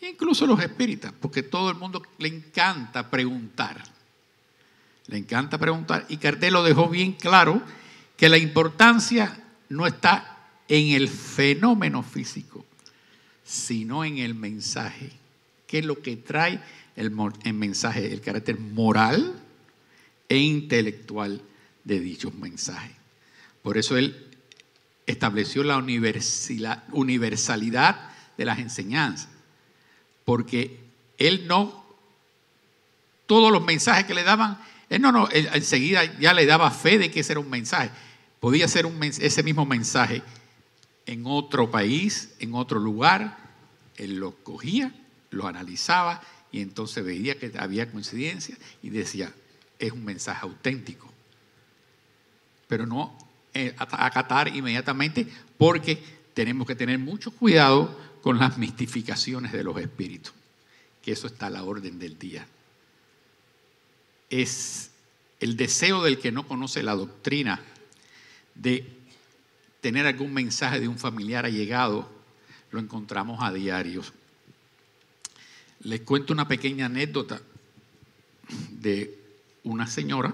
incluso los espíritas, porque todo el mundo le encanta preguntar. Le encanta preguntar y Kardec lo dejó bien claro que la importancia no está en el fenómeno físico, sino en el mensaje qué es lo que trae el mensaje, el carácter moral e intelectual de dichos mensajes. Por eso él estableció la universalidad de las enseñanzas, porque él no, todos los mensajes que le daban, él enseguida ya le daba fe de que ese era un mensaje. Podía ser ese mismo mensaje en otro país, en otro lugar. Él lo cogía, lo analizaba y entonces veía que había coincidencia y decía, es un mensaje auténtico. Pero no acatar inmediatamente, porque tenemos que tener mucho cuidado con las mistificaciones de los espíritus, que eso está a la orden del día. Es el deseo del que no conoce la doctrina de tener algún mensaje de un familiar allegado, lo encontramos a diario. Les cuento una pequeña anécdota de una señora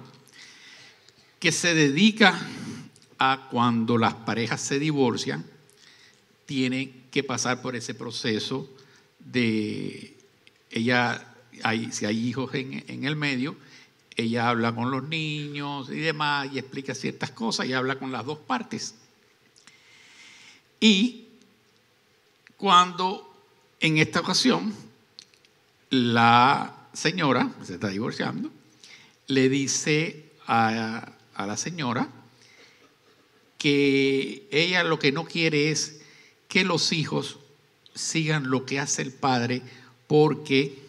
que se dedica a, cuando las parejas se divorcian, tienen que pasar por ese proceso de si hay hijos en el medio, ella habla con los niños y demás y explica ciertas cosas y habla con las dos partes. Y cuando en esta ocasión la señora se está divorciando, le dice a la señora que ella lo que no quiere es que los hijos sigan lo que hace el padre, porque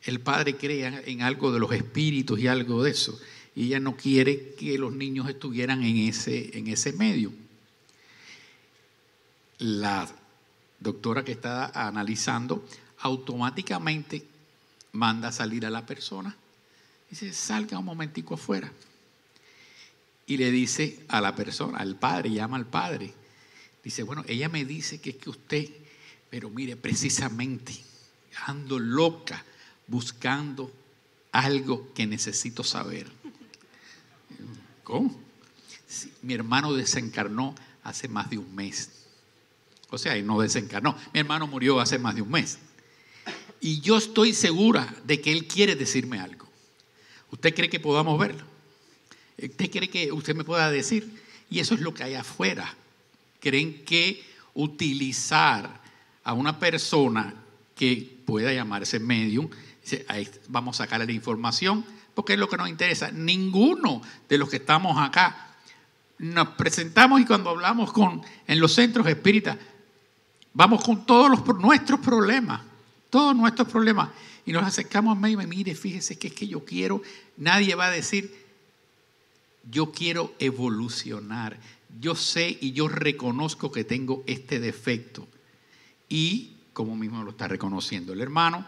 el padre cree en algo de los espíritus y algo de eso, y ella no quiere que los niños estuvieran en ese medio. La doctora que está analizando automáticamente manda a salir a la persona, dice, salga un momentico afuera, y le dice a la persona, al padre, llama al padre, dice, bueno, ella me dice que es que usted, pero mire, precisamente ando loca buscando algo que necesito saber. ¿Cómo? Sí, mi hermano desencarnó hace más de un mes. O sea, él no desencarnó. Mi hermano murió hace más de un mes. Y yo estoy segura de que él quiere decirme algo. ¿Usted cree que podamos verlo? ¿Usted cree que usted me pueda decir? Y eso es lo que hay afuera. Creen que utilizar a una persona que pueda llamarse medium, dice, ahí vamos a sacarle la información, porque es lo que nos interesa. Ninguno de los que estamos acá nos presentamos, y cuando hablamos en los centros espíritas, vamos con todos nuestros problemas, y nos acercamos a mí y me mire, fíjese que es que yo quiero, nadie va a decir, yo quiero evolucionar, yo sé y yo reconozco que tengo este defecto. Y como mismo lo está reconociendo el hermano,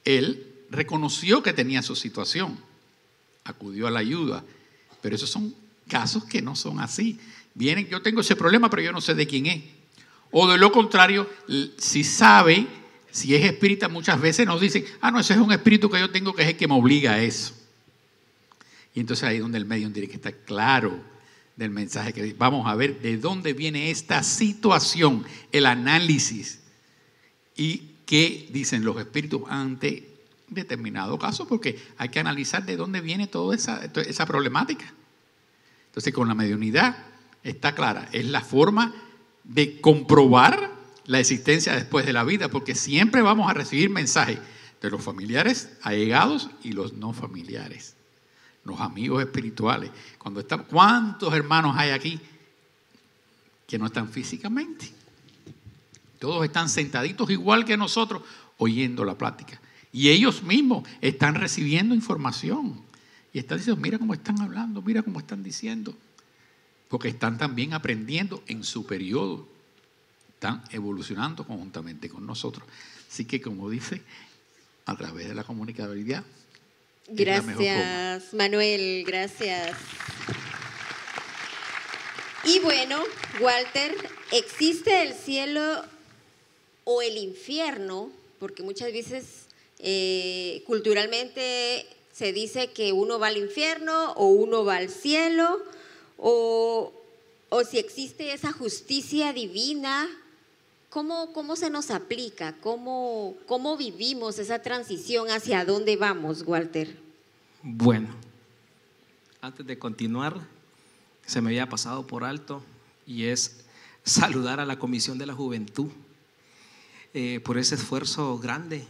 él reconoció que tenía su situación, acudió a la ayuda, pero esos son casos que no son así. Vienen, yo tengo ese problema, pero yo no sé de quién es. O de lo contrario, si sabe, si es espírita, muchas veces nos dicen, no, ese es un espíritu que yo tengo que es el que me obliga a eso. Y entonces ahí es donde el medium tiene que estar claro del mensaje que vamos a ver de dónde viene esta situación, el análisis y qué dicen los espíritus ante determinado caso, porque hay que analizar de dónde viene toda esa problemática. Entonces, con la mediunidad está clara, es la forma de comprobar la existencia después de la vida, porque siempre vamos a recibir mensajes de los familiares allegados y los no familiares, los amigos espirituales. ¿Cuántos hermanos hay aquí que no están físicamente? Todos están sentaditos igual que nosotros oyendo la plática. Y ellos mismos están recibiendo información. Y están diciendo, mira cómo están hablando, mira cómo están diciendo. Porque están también aprendiendo en su periodo. Están evolucionando conjuntamente con nosotros. Así que, como dice, a través de la comunicabilidad. Gracias, Manuel, gracias. Y bueno, Walter, ¿existe el cielo o el infierno? Porque muchas veces culturalmente se dice que uno va al infierno o uno va al cielo, o si existe esa justicia divina ¿Cómo se nos aplica? ¿Cómo vivimos esa transición? ¿Hacia dónde vamos, Walter? Bueno, antes de continuar, se me había pasado por alto y es saludar a la Comisión de la Juventud por ese esfuerzo grande.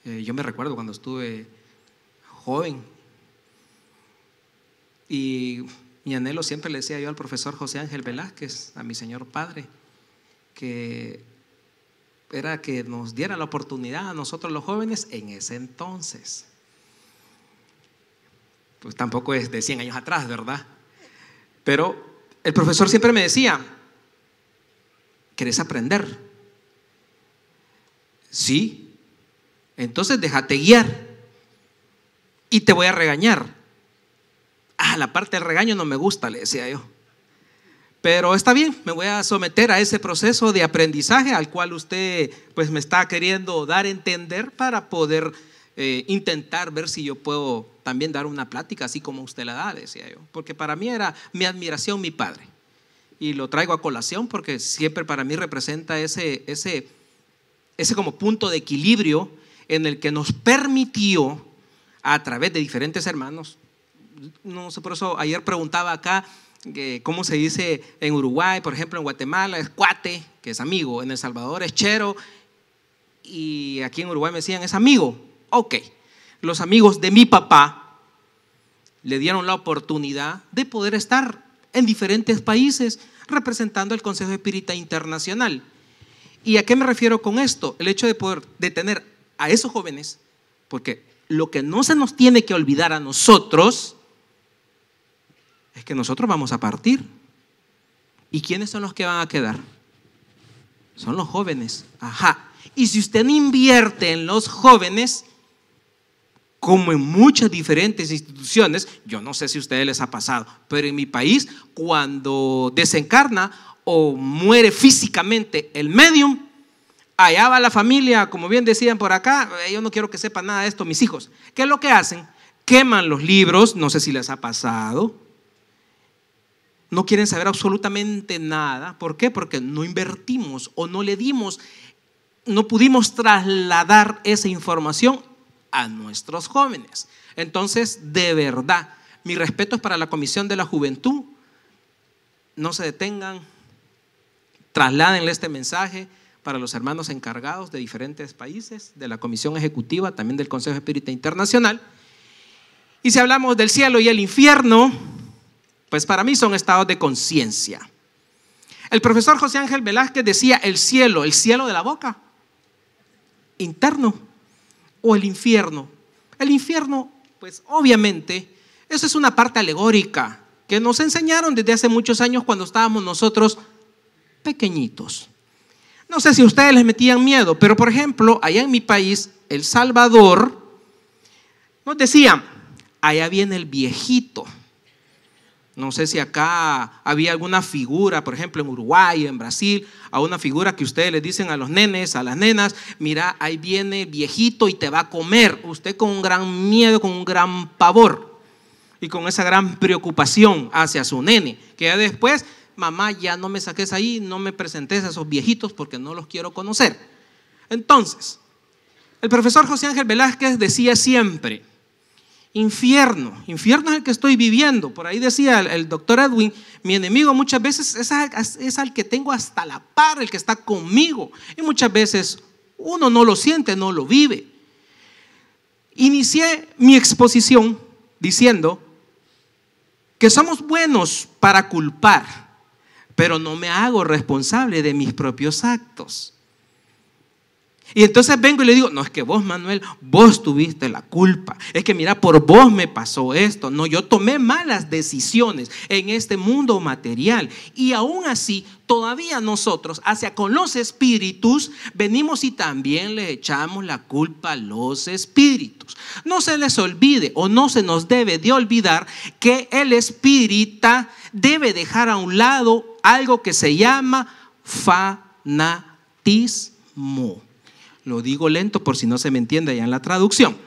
Yo me recuerdo cuando estuve joven y mi anhelo siempre le decía yo al profesor José Ángel Velázquez, a mi señor padre, que era que nos diera la oportunidad a nosotros los jóvenes en ese entonces. Pues tampoco es de 100 años atrás, ¿verdad? Pero el profesor siempre me decía: ¿querés aprender? Sí, entonces déjate guiar y te voy a regañar. La parte del regaño no me gusta, le decía yo. Pero está bien, me voy a someter a ese proceso de aprendizaje al cual usted pues me está queriendo dar a entender para poder intentar ver si yo puedo también dar una plática así como usted la da, decía yo. Porque para mí era mi admiración mi padre. Y lo traigo a colación porque siempre para mí representa ese como punto de equilibrio en el que nos permitió a través de diferentes hermanos. No sé, por eso ayer preguntaba acá cómo se dice en Uruguay, por ejemplo en Guatemala es cuate, que es amigo, en El Salvador es chero y aquí en Uruguay me decían es amigo. Ok, los amigos de mi papá le dieron la oportunidad de poder estar en diferentes países representando el Consejo Espírita Internacional. ¿Y a qué me refiero con esto? El hecho de poder detener a esos jóvenes, porque lo que no se nos tiene que olvidar a nosotros es que nosotros vamos a partir. ¿Y quiénes son los que van a quedar? Son los jóvenes. Ajá. Y si usted no invierte en los jóvenes, como en muchas diferentes instituciones, yo no sé si a ustedes les ha pasado, pero en mi país, cuando desencarna o muere físicamente el médium, allá va la familia, como bien decían por acá, yo no quiero que sepan nada de esto, mis hijos. ¿Qué es lo que hacen? Queman los libros, no sé si les ha pasado. No quieren saber absolutamente nada. ¿Por qué? Porque no invertimos o no le dimos, no pudimos trasladar esa información a nuestros jóvenes. Entonces, de verdad, mi respeto es para la Comisión de la Juventud. No se detengan, trasládenle este mensaje para los hermanos encargados de diferentes países, de la Comisión Ejecutiva, también del Consejo Espírita Internacional. Y si hablamos del cielo y el infierno, pues para mí son estados de conciencia. El profesor José Ángel Velázquez decía el cielo de la boca, interno, o el infierno. El infierno, pues obviamente, eso es una parte alegórica que nos enseñaron desde hace muchos años cuando estábamos nosotros pequeñitos. No sé si a ustedes les metían miedo, pero por ejemplo, allá en mi país, El Salvador, nos decían, allá viene el viejito. No sé si acá había alguna figura, por ejemplo en Uruguay, en Brasil, a una figura que ustedes les dicen a los nenes, a las nenas, mira, ahí viene el viejito y te va a comer. Usted con un gran miedo, con un gran pavor y con esa gran preocupación hacia su nene, que ya después, mamá, ya no me saques ahí, no me presentes a esos viejitos porque no los quiero conocer. Entonces, el profesor José Ángel Velázquez decía siempre, infierno es el que estoy viviendo. Por ahí decía el doctor Edwin, mi enemigo muchas veces es al que tengo hasta la par, el que está conmigo. Y muchas veces uno no lo siente, no lo vive. Inicié mi exposición diciendo que somos buenos para culpar, pero no me hago responsable de mis propios actos. Y entonces vengo y le digo, no, es que vos, Manuel, vos tuviste la culpa. Es que mira, por vos me pasó esto. No, yo tomé malas decisiones en este mundo material. Y aún así, todavía nosotros, hacia con los espíritus, venimos y también le echamos la culpa a los espíritus. No se les olvide o no se nos debe de olvidar que el espírita debe dejar a un lado algo que se llama fanatismo. Lo digo lento por si no se me entiende ya en la traducción.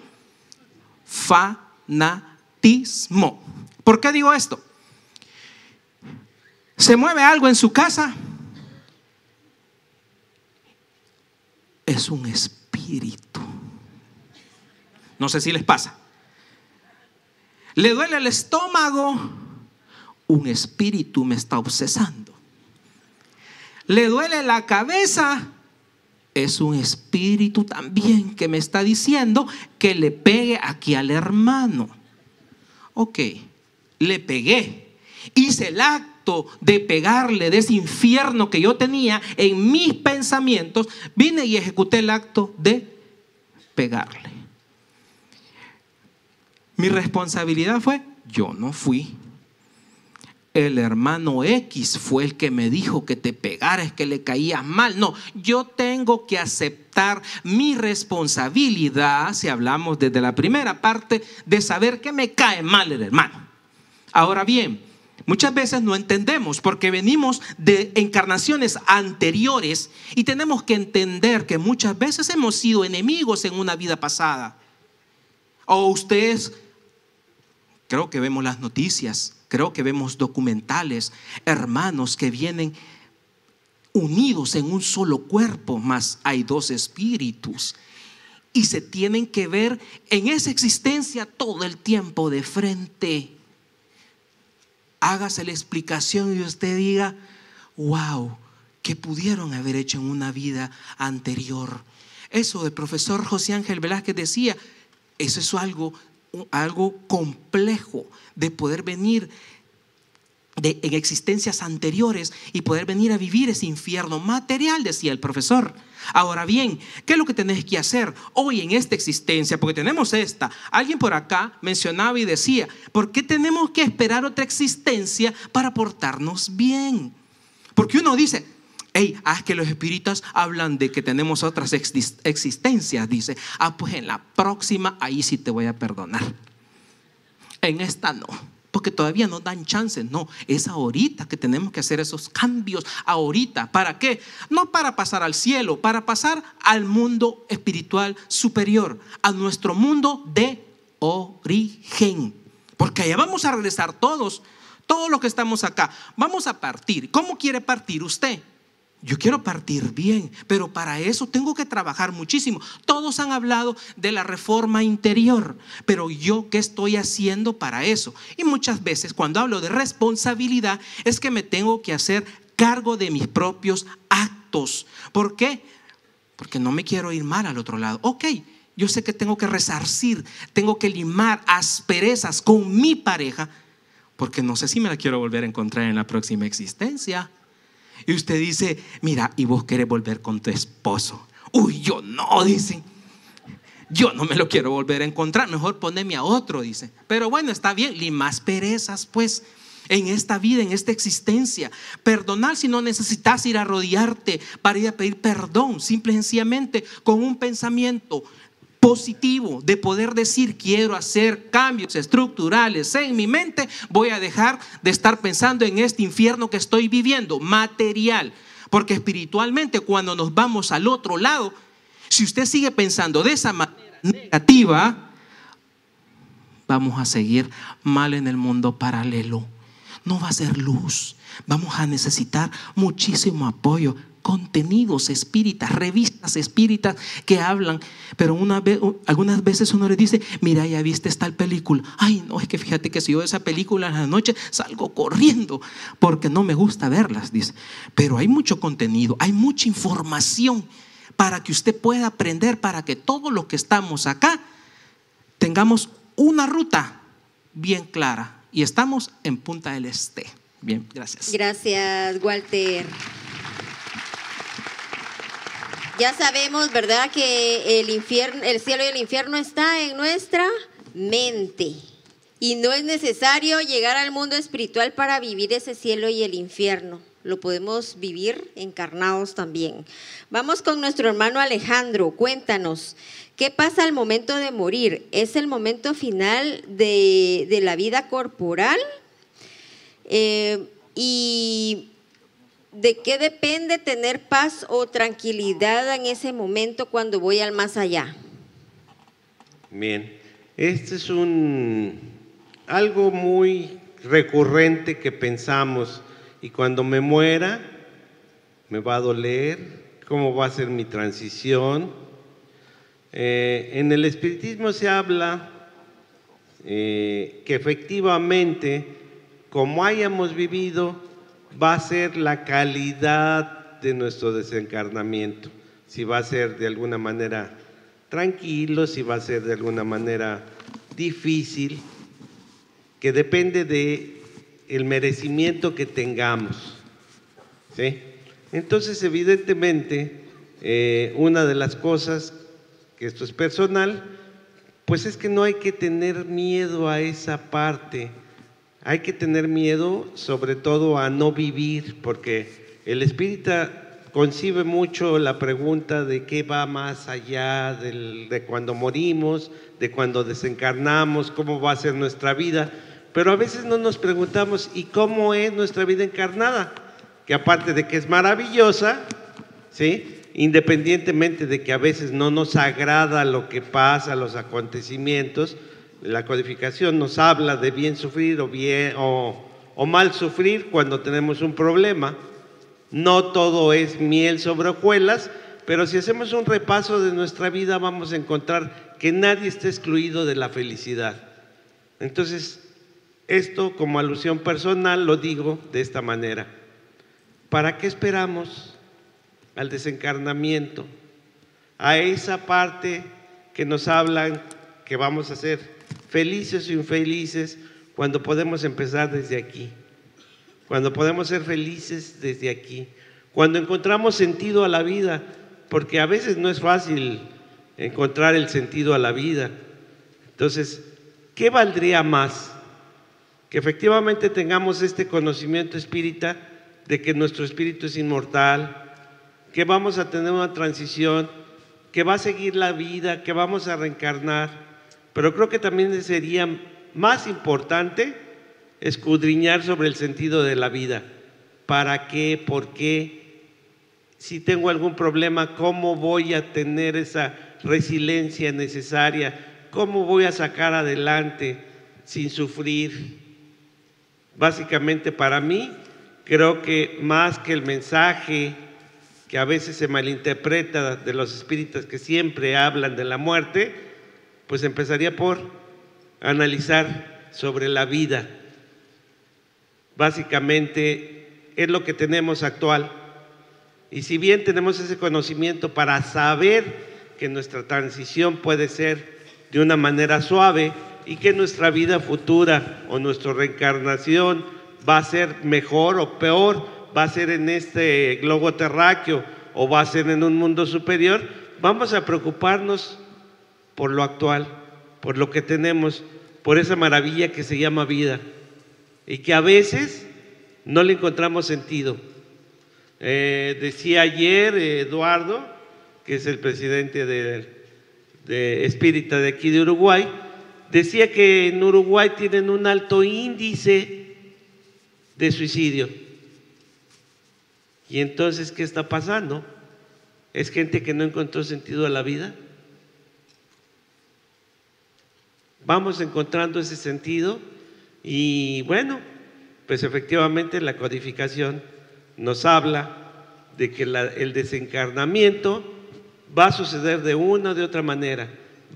Fanatismo. ¿Por qué digo esto? Se mueve algo en su casa es un espíritu. No sé si les pasa. Le duele el estómago, un espíritu me está obsesando. Le duele la cabeza, es un espíritu también que me está diciendo que le pegue aquí al hermano. Ok, le pegué, hice el acto de pegarle de ese infierno que yo tenía en mis pensamientos, vine y ejecuté el acto de pegarle. Mi responsabilidad fue, yo no fui. El hermano X fue el que me dijo que te pegaras, que le caías mal. No, yo tengo que aceptar mi responsabilidad, si hablamos desde la primera parte, de saber que me cae mal el hermano. Ahora bien, muchas veces no entendemos porque venimos de encarnaciones anteriores y tenemos que entender que muchas veces hemos sido enemigos en una vida pasada. O ustedes, creo que vemos las noticias, creo que vemos documentales, hermanos que vienen unidos en un solo cuerpo, mas hay dos espíritus y se tienen que ver en esa existencia todo el tiempo de frente. Hágase la explicación y usted diga, wow, ¿qué pudieron haber hecho en una vida anterior? Eso el profesor José Ángel Velázquez decía, eso es algo complejo de poder venir en existencias anteriores y poder venir a vivir ese infierno material, decía el profesor. Ahora bien, ¿qué es lo que tenés que hacer hoy en esta existencia? Porque tenemos esta. Alguien por acá mencionaba y decía, ¿por qué tenemos que esperar otra existencia para portarnos bien? Porque uno dice, hey, es que los espíritas hablan de que tenemos otras existencias. Dice, pues en la próxima ahí sí te voy a perdonar. En esta no, porque todavía no dan chances. No, es ahorita que tenemos que hacer esos cambios. Ahorita, ¿para qué? No para pasar al cielo, para pasar al mundo espiritual superior, a nuestro mundo de origen. Porque allá vamos a regresar todos los que estamos acá. Vamos a partir. ¿Cómo quiere partir usted? Yo quiero partir bien, pero para eso tengo que trabajar muchísimo. Todos han hablado de la reforma interior, pero yo, ¿qué estoy haciendo para eso? Y muchas veces cuando hablo de responsabilidad es que me tengo que hacer cargo de mis propios actos. ¿Por qué? Porque no me quiero ir mal al otro lado. Ok, yo sé que tengo que resarcir, tengo que limar asperezas con mi pareja, porque no sé si me la quiero volver a encontrar en la próxima existencia. Y usted dice, mira, y vos querés volver con tu esposo. Uy, yo no, dicen. Yo no me lo quiero volver a encontrar. Mejor poneme a otro, dice. Pero bueno, está bien. Limas perezas, pues, en esta vida, en esta existencia. Perdonar si no necesitas ir a arrodillarte para ir a pedir perdón. Simple y sencillamente con un pensamiento positivo de poder decir, quiero hacer cambios estructurales en mi mente, voy a dejar de estar pensando en este infierno que estoy viviendo, material, porque espiritualmente cuando nos vamos al otro lado, si usted sigue pensando de esa manera negativa, vamos a seguir mal en el mundo paralelo, no va a ser luz, vamos a necesitar muchísimo apoyo. Contenidos espíritas, revistas espíritas que hablan, pero algunas veces uno le dice, mira, ya viste tal película. Ay, no, es que fíjate que si yo veo esa película en la noche salgo corriendo porque no me gusta verlas, dice. Pero hay mucho contenido, hay mucha información para que usted pueda aprender, para que todos los que estamos acá tengamos una ruta bien clara y estamos en Punta del Este. Bien, gracias. Gracias, Walter. Ya sabemos, ¿verdad?, que el cielo y el infierno está en nuestra mente. Y no es necesario llegar al mundo espiritual para vivir ese cielo y el infierno. Lo podemos vivir encarnados también. Vamos con nuestro hermano Alejandro. Cuéntanos, ¿qué pasa al momento de morir? ¿Es el momento final de la vida corporal? Y ¿de qué depende tener paz o tranquilidad en ese momento cuando voy al más allá? Bien, este es algo muy recurrente que pensamos, y cuando me muera me va a doler, cómo va a ser mi transición. En el espiritismo se habla que efectivamente, como hayamos vivido, va a ser la calidad de nuestro desencarnamiento. Si va a ser de alguna manera tranquilo, si va a ser de alguna manera difícil, que depende de el merecimiento que tengamos, ¿sí? Entonces, evidentemente, una de las cosas, que esto es personal, pues es que no hay que tener miedo a esa parte. Hay que tener miedo sobre todo a no vivir, porque el espírita concibe mucho la pregunta de qué va más allá de cuando morimos, de cuando desencarnamos, cómo va a ser nuestra vida, pero a veces no nos preguntamos ¿y cómo es nuestra vida encarnada? Que aparte de que es maravillosa, ¿sí?, independientemente de que a veces no nos agrada lo que pasa, los acontecimientos, la codificación nos habla de bien sufrir o mal sufrir cuando tenemos un problema. No todo es miel sobre hojuelas, pero si hacemos un repaso de nuestra vida vamos a encontrar que nadie está excluido de la felicidad. Entonces, esto como alusión personal lo digo de esta manera. ¿Para qué esperamos al desencarnamiento? A esa parte que nos hablan que vamos a ser felices o infelices, cuando podemos empezar desde aquí, cuando podemos ser felices desde aquí, cuando encontramos sentido a la vida, porque a veces no es fácil encontrar el sentido a la vida. Entonces, ¿qué valdría más? Que efectivamente tengamos este conocimiento espírita de que nuestro espíritu es inmortal, que vamos a tener una transición, que va a seguir la vida, que vamos a reencarnar, pero creo que también sería más importante escudriñar sobre el sentido de la vida. ¿Para qué? ¿Por qué? Si tengo algún problema, ¿cómo voy a tener esa resiliencia necesaria? ¿Cómo voy a sacar adelante sin sufrir? Básicamente para mí, creo que más que el mensaje que a veces se malinterpreta de los espíritas que siempre hablan de la muerte, pues empezaría por analizar sobre la vida. Básicamente es lo que tenemos actual. Y si bien tenemos ese conocimiento para saber que nuestra transición puede ser de una manera suave y que nuestra vida futura o nuestra reencarnación va a ser mejor o peor, va a ser en este globo terráqueo o va a ser en un mundo superior, vamos a preocuparnos por lo actual, por lo que tenemos, por esa maravilla que se llama vida y que a veces no le encontramos sentido. Decía ayer Eduardo, que es el presidente de Espírita de aquí de Uruguay, decía que en Uruguay tienen un alto índice de suicidio. Y entonces, ¿qué está pasando? ¿Es gente que no encontró sentido a la vida? Vamos encontrando ese sentido y bueno, pues efectivamente la codificación nos habla de que el desencarnamiento va a suceder de una o de otra manera,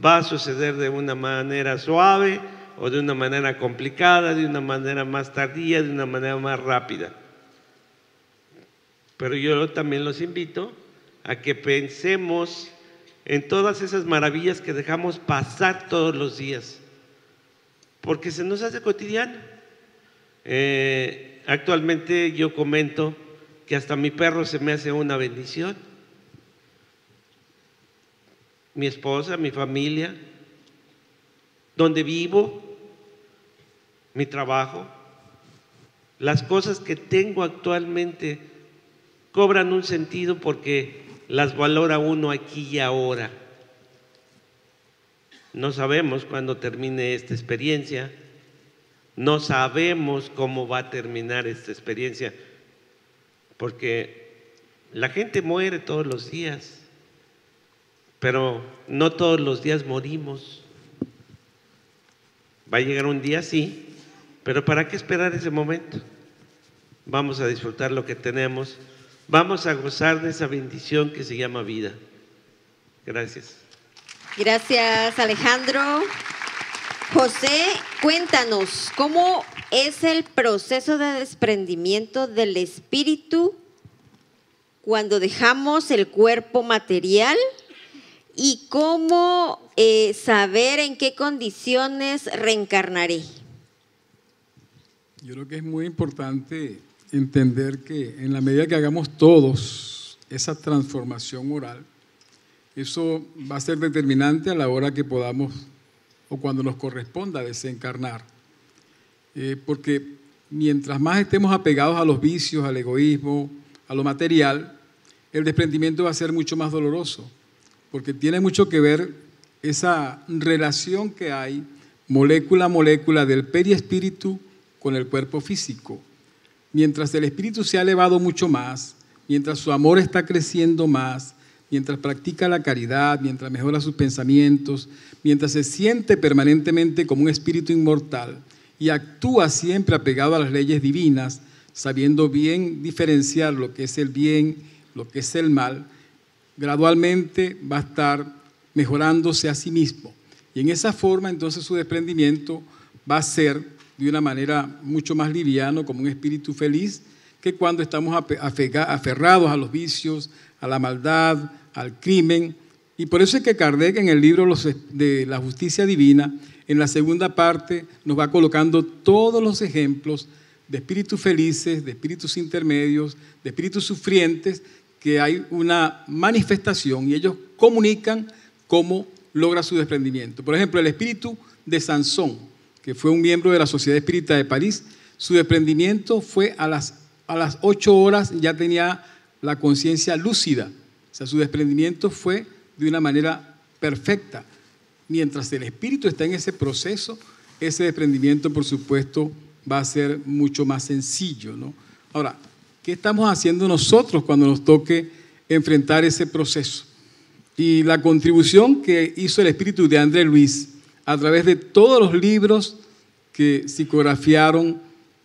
va a suceder de una manera suave o de una manera complicada, de una manera más tardía, de una manera más rápida. Pero yo también los invito a que pensemos en todas esas maravillas que dejamos pasar todos los días, porque se nos hace cotidiano. Actualmente yo comento que hasta mi perro se me hace una bendición. Mi esposa, mi familia, donde vivo, mi trabajo, las cosas que tengo actualmente cobran un sentido porque las valora uno aquí y ahora. No sabemos cuándo termine esta experiencia, no sabemos cómo va a terminar esta experiencia, porque la gente muere todos los días, pero no todos los días morimos. Va a llegar un día, sí, pero ¿para qué esperar ese momento? Vamos a disfrutar lo que tenemos, vamos a gozar de esa bendición que se llama vida. Gracias. Gracias, Alejandro. José, cuéntanos, ¿cómo es el proceso de desprendimiento del espíritu cuando dejamos el cuerpo material? ¿Y cómo saber en qué condiciones reencarnaré? Yo creo que es muy importante entender que en la medida que hagamos todos esa transformación moral, eso va a ser determinante a la hora que podamos o cuando nos corresponda desencarnar. Porque mientras más estemos apegados a los vicios, al egoísmo, a lo material, el desprendimiento va a ser mucho más doloroso, porque tiene mucho que ver esa relación que hay molécula a molécula del periespíritu con el cuerpo físico. Mientras el espíritu se ha elevado mucho más, mientras su amor está creciendo más, mientras practica la caridad, mientras mejora sus pensamientos, mientras se siente permanentemente como un espíritu inmortal y actúa siempre apegado a las leyes divinas, sabiendo bien diferenciar lo que es el bien, lo que es el mal, gradualmente va a estar mejorándose a sí mismo. Y en esa forma, entonces, su desprendimiento va a ser de una manera mucho más liviano, como un espíritu feliz, que cuando estamos aferrados a los vicios, a la maldad, al crimen. Y por eso es que Kardec, en el libro de la justicia divina, en la segunda parte, nos va colocando todos los ejemplos de espíritus felices, de espíritus intermedios, de espíritus sufrientes, que hay una manifestación y ellos comunican cómo logra su desprendimiento. Por ejemplo, el espíritu de Sansón, que fue un miembro de la Sociedad Espírita de París, su desprendimiento fue a las 8 horas, ya tenía la conciencia lúcida. O sea, su desprendimiento fue de una manera perfecta. Mientras el espíritu está en ese proceso, ese desprendimiento, por supuesto, va a ser mucho más sencillo, ¿no? Ahora, ¿qué estamos haciendo nosotros cuando nos toque enfrentar ese proceso? Y la contribución que hizo el espíritu de André Luis a través de todos los libros que psicografiaron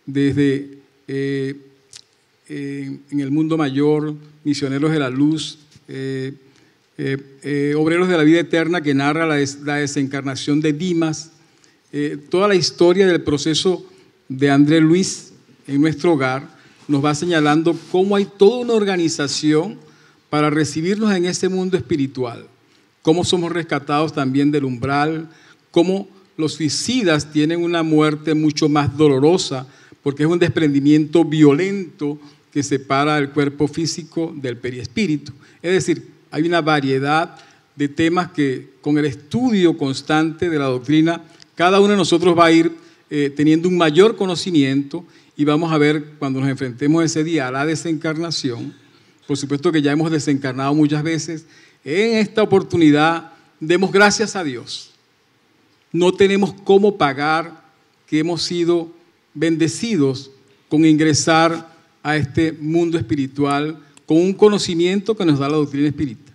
desde en el mundo mayor, Misioneros de la Luz, Obreros de la Vida Eterna, que narra la desencarnación de Dimas, toda la historia del proceso de André Luis en nuestro hogar, nos va señalando cómo hay toda una organización para recibirnos en ese mundo espiritual, cómo somos rescatados también del umbral, cómo los suicidas tienen una muerte mucho más dolorosa, porque es un desprendimiento violento que separa el cuerpo físico del periespíritu. Es decir, hay una variedad de temas que con el estudio constante de la doctrina, cada uno de nosotros va a ir teniendo un mayor conocimiento y vamos a ver cuando nos enfrentemos ese día a la desencarnación. Por supuesto que ya hemos desencarnado muchas veces. En esta oportunidad demos gracias a Dios. No tenemos cómo pagar que hemos sido bendecidos con ingresar a este mundo espiritual con un conocimiento que nos da la doctrina espírita,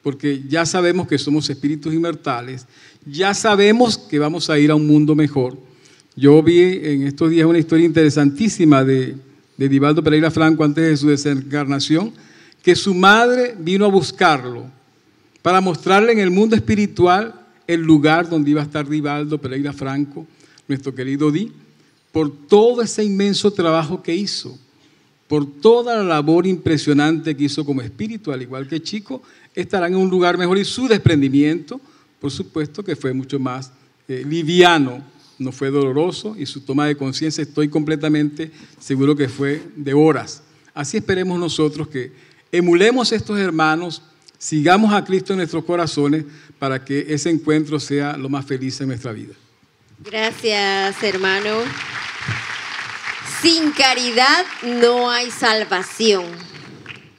porque ya sabemos que somos espíritus inmortales, ya sabemos que vamos a ir a un mundo mejor. Yo vi en estos días una historia interesantísima de Divaldo Pereira Franco antes de su desencarnación, que su madre vino a buscarlo para mostrarle en el mundo espiritual el lugar donde iba a estar Divaldo Pereira Franco, nuestro querido Di, por todo ese inmenso trabajo que hizo, por toda la labor impresionante que hizo como espíritu, al igual que Chico, estarán en un lugar mejor y su desprendimiento, por supuesto que fue mucho más liviano, no fue doloroso y su toma de conciencia estoy completamente seguro que fue de horas. Así esperemos nosotros que emulemos a estos hermanos, sigamos a Cristo en nuestros corazones para que ese encuentro sea lo más feliz en nuestra vida. Gracias, hermano. Sin caridad no hay salvación.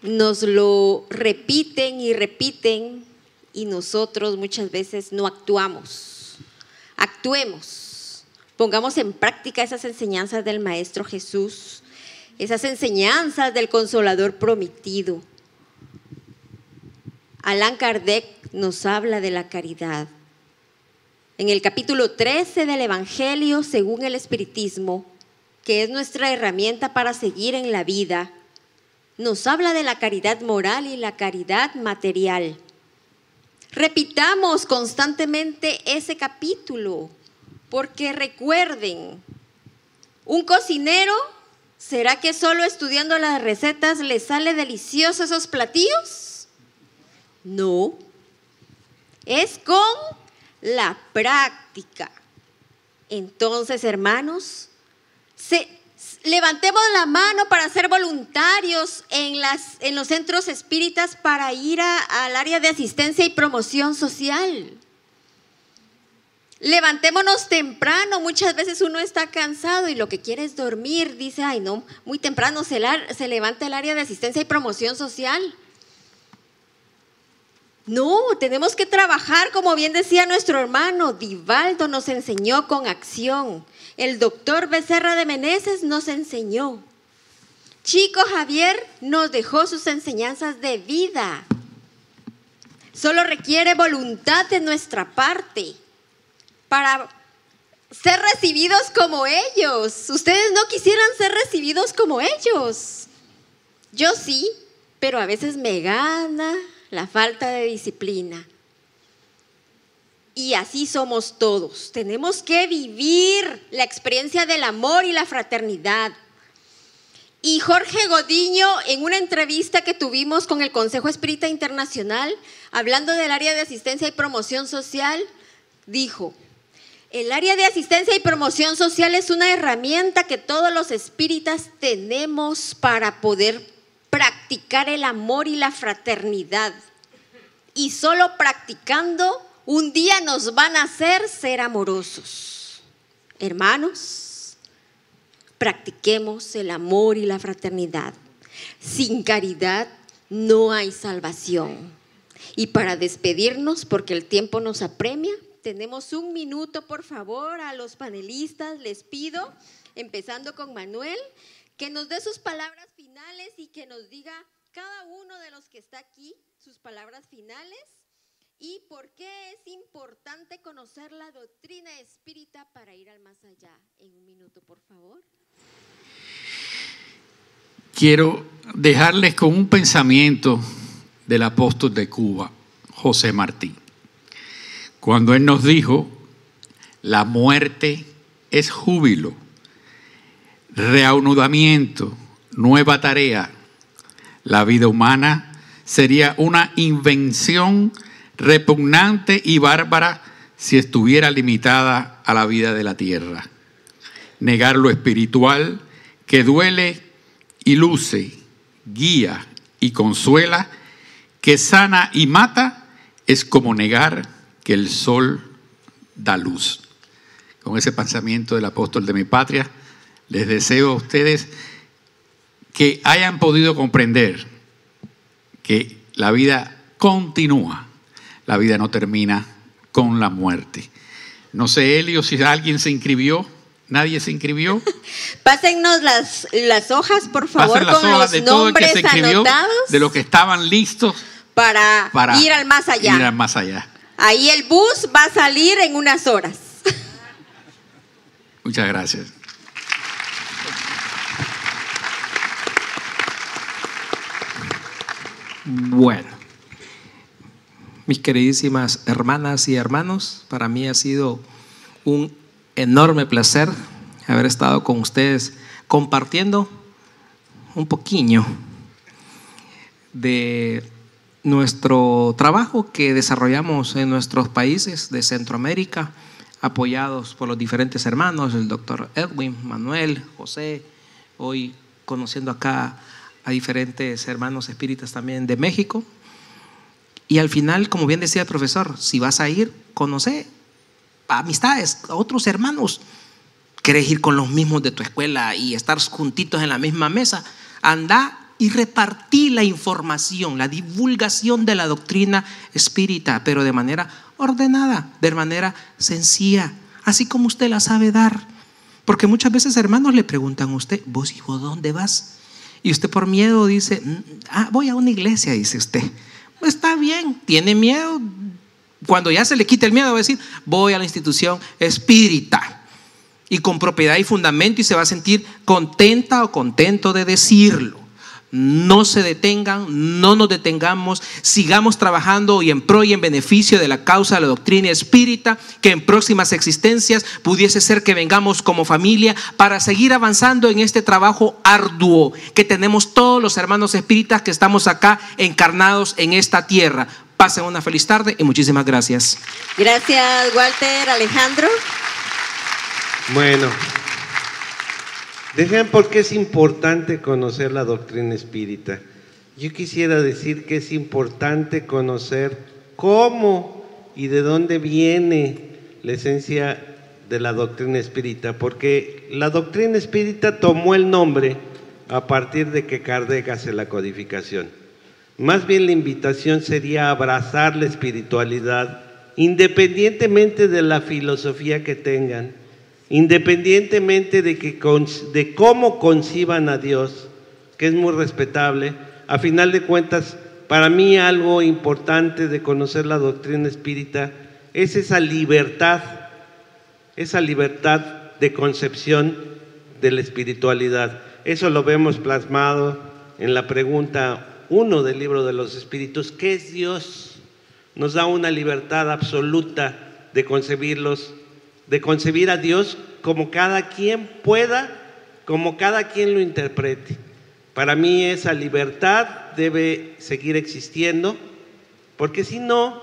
Nos lo repiten y repiten y nosotros muchas veces no actuamos. Actuemos, pongamos en práctica esas enseñanzas del Maestro Jesús, esas enseñanzas del Consolador prometido. Allan Kardec nos habla de la caridad. En el capítulo 13 del Evangelio, según el Espiritismo, que es nuestra herramienta para seguir en la vida, nos habla de la caridad moral y la caridad material. Repitamos constantemente ese capítulo, porque recuerden, un cocinero, ¿será que solo estudiando las recetas le sale deliciosos esos platillos? No, es con la práctica. Entonces, hermanos, levantemos la mano para ser voluntarios en los centros espíritas para ir al área de asistencia y promoción social. Levantémonos temprano. Muchas veces uno está cansado y lo que quiere es dormir. Dice, ay no, muy temprano se levanta el área de asistencia y promoción social. No, tenemos que trabajar, como bien decía nuestro hermano Divaldo, nos enseñó con acción. El doctor Becerra de Meneses nos enseñó. Chico Javier nos dejó sus enseñanzas de vida. Solo requiere voluntad de nuestra parte para ser recibidos como ellos. Ustedes no quisieran ser recibidos como ellos. Yo sí, pero a veces me gana la falta de disciplina. Y así somos todos. Tenemos que vivir la experiencia del amor y la fraternidad. Y Jorge Godiño, en una entrevista que tuvimos con el Consejo Espírita Internacional, hablando del área de asistencia y promoción social, dijo: el área de asistencia y promoción social es una herramienta que todos los espíritas tenemos para poder practicar el amor y la fraternidad. Y solo practicando, un día nos van a hacer ser amorosos. Hermanos, practiquemos el amor y la fraternidad. Sin caridad no hay salvación. Y para despedirnos, porque el tiempo nos apremia, tenemos 1 minuto, por favor, a los panelistas. Les pido, empezando con Manuel, que nos dé sus palabras finales y que nos diga cada uno de los que está aquí sus palabras finales y por qué es importante conocer la doctrina espírita para ir al más allá. En 1 minuto, por favor. Quiero dejarles con un pensamiento del apóstol de Cuba, José Martí, cuando él nos dijo: la muerte es júbilo, reanudamiento, nueva tarea. La vida humana sería una invención repugnante y bárbara si estuviera limitada a la vida de la tierra. Negar lo espiritual que duele y luce, guía y consuela, que sana y mata, es como negar que el sol da luz. Con ese pensamiento del apóstol de mi patria, les deseo a ustedes que hayan podido comprender que la vida continúa, la vida no termina con la muerte. No sé, Elio, si alguien se inscribió. ¿Nadie se inscribió? Pásennos las hojas, por favor, las con hojas los de todo el que nombres se inscribió, anotados. de los que estaban listos para ir al más allá. Ir al más allá. Ahí el bus va a salir en unas horas. Muchas gracias. Bueno, mis queridísimas hermanas y hermanos, para mí ha sido un enorme placer haber estado con ustedes compartiendo un poquillo de nuestro trabajo que desarrollamos en nuestros países de Centroamérica, apoyados por los diferentes hermanos, el doctor Edwin, Manuel, José, hoy conociendo acá a diferentes hermanos espíritas también de México. Y al final, como bien decía el profesor, si vas a ir, conoce amistades, a otros hermanos. ¿Querés ir con los mismos de tu escuela y estar juntitos en la misma mesa? Anda y repartí la información, la divulgación de la doctrina espírita, pero de manera ordenada, de manera sencilla, así como usted la sabe dar. Porque muchas veces hermanos le preguntan a usted: ¿vos hijo dónde vas? Y usted por miedo dice: voy a una iglesia, dice usted. Está bien, tiene miedo. Cuando ya se le quite el miedo va a decir: voy a la institución espírita, y con propiedad y fundamento, y se va a sentir contenta o contento de decirlo. no se detengan, no nos detengamos, sigamos trabajando y en pro y en beneficio de la causa de la doctrina espírita, que en próximas existencias pudiese ser que vengamos como familia para seguir avanzando en este trabajo arduo que tenemos todos los hermanos espíritas que estamos acá encarnados en esta tierra. Pasen una feliz tarde y muchísimas gracias. Gracias, Walter. Alejandro. Bueno, dejen por qué es importante conocer la doctrina espírita. Yo quisiera decir que es importante conocer cómo y de dónde viene la esencia de la doctrina espírita, porque la doctrina espírita tomó el nombre a partir de que Kardec hace la codificación. Más bien la invitación sería abrazar la espiritualidad, independientemente de la filosofía que tengan, independientemente de cómo conciban a Dios, que es muy respetable. A final de cuentas, para mí algo importante de conocer la doctrina espírita es esa libertad de concepción de la espiritualidad. Eso lo vemos plasmado en la pregunta 1 del Libro de los Espíritus. ¿Qué es Dios? Nos da una libertad absoluta de concebir a Dios como cada quien pueda, como cada quien lo interprete. Para mí esa libertad debe seguir existiendo, porque si no,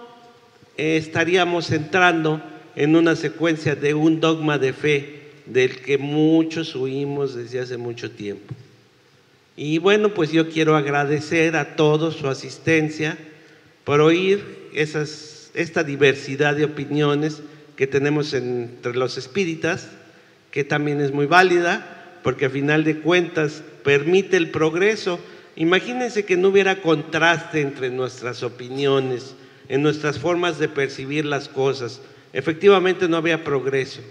estaríamos entrando en una secuencia de un dogma de fe del que muchos huimos desde hace mucho tiempo. Y bueno, pues yo quiero agradecer a todos su asistencia por oír esta diversidad de opiniones que tenemos entre los espíritas, que también es muy válida, porque a final de cuentas permite el progreso. Imagínense que no hubiera contraste entre nuestras opiniones, en nuestras formas de percibir las cosas. Efectivamente no había progreso.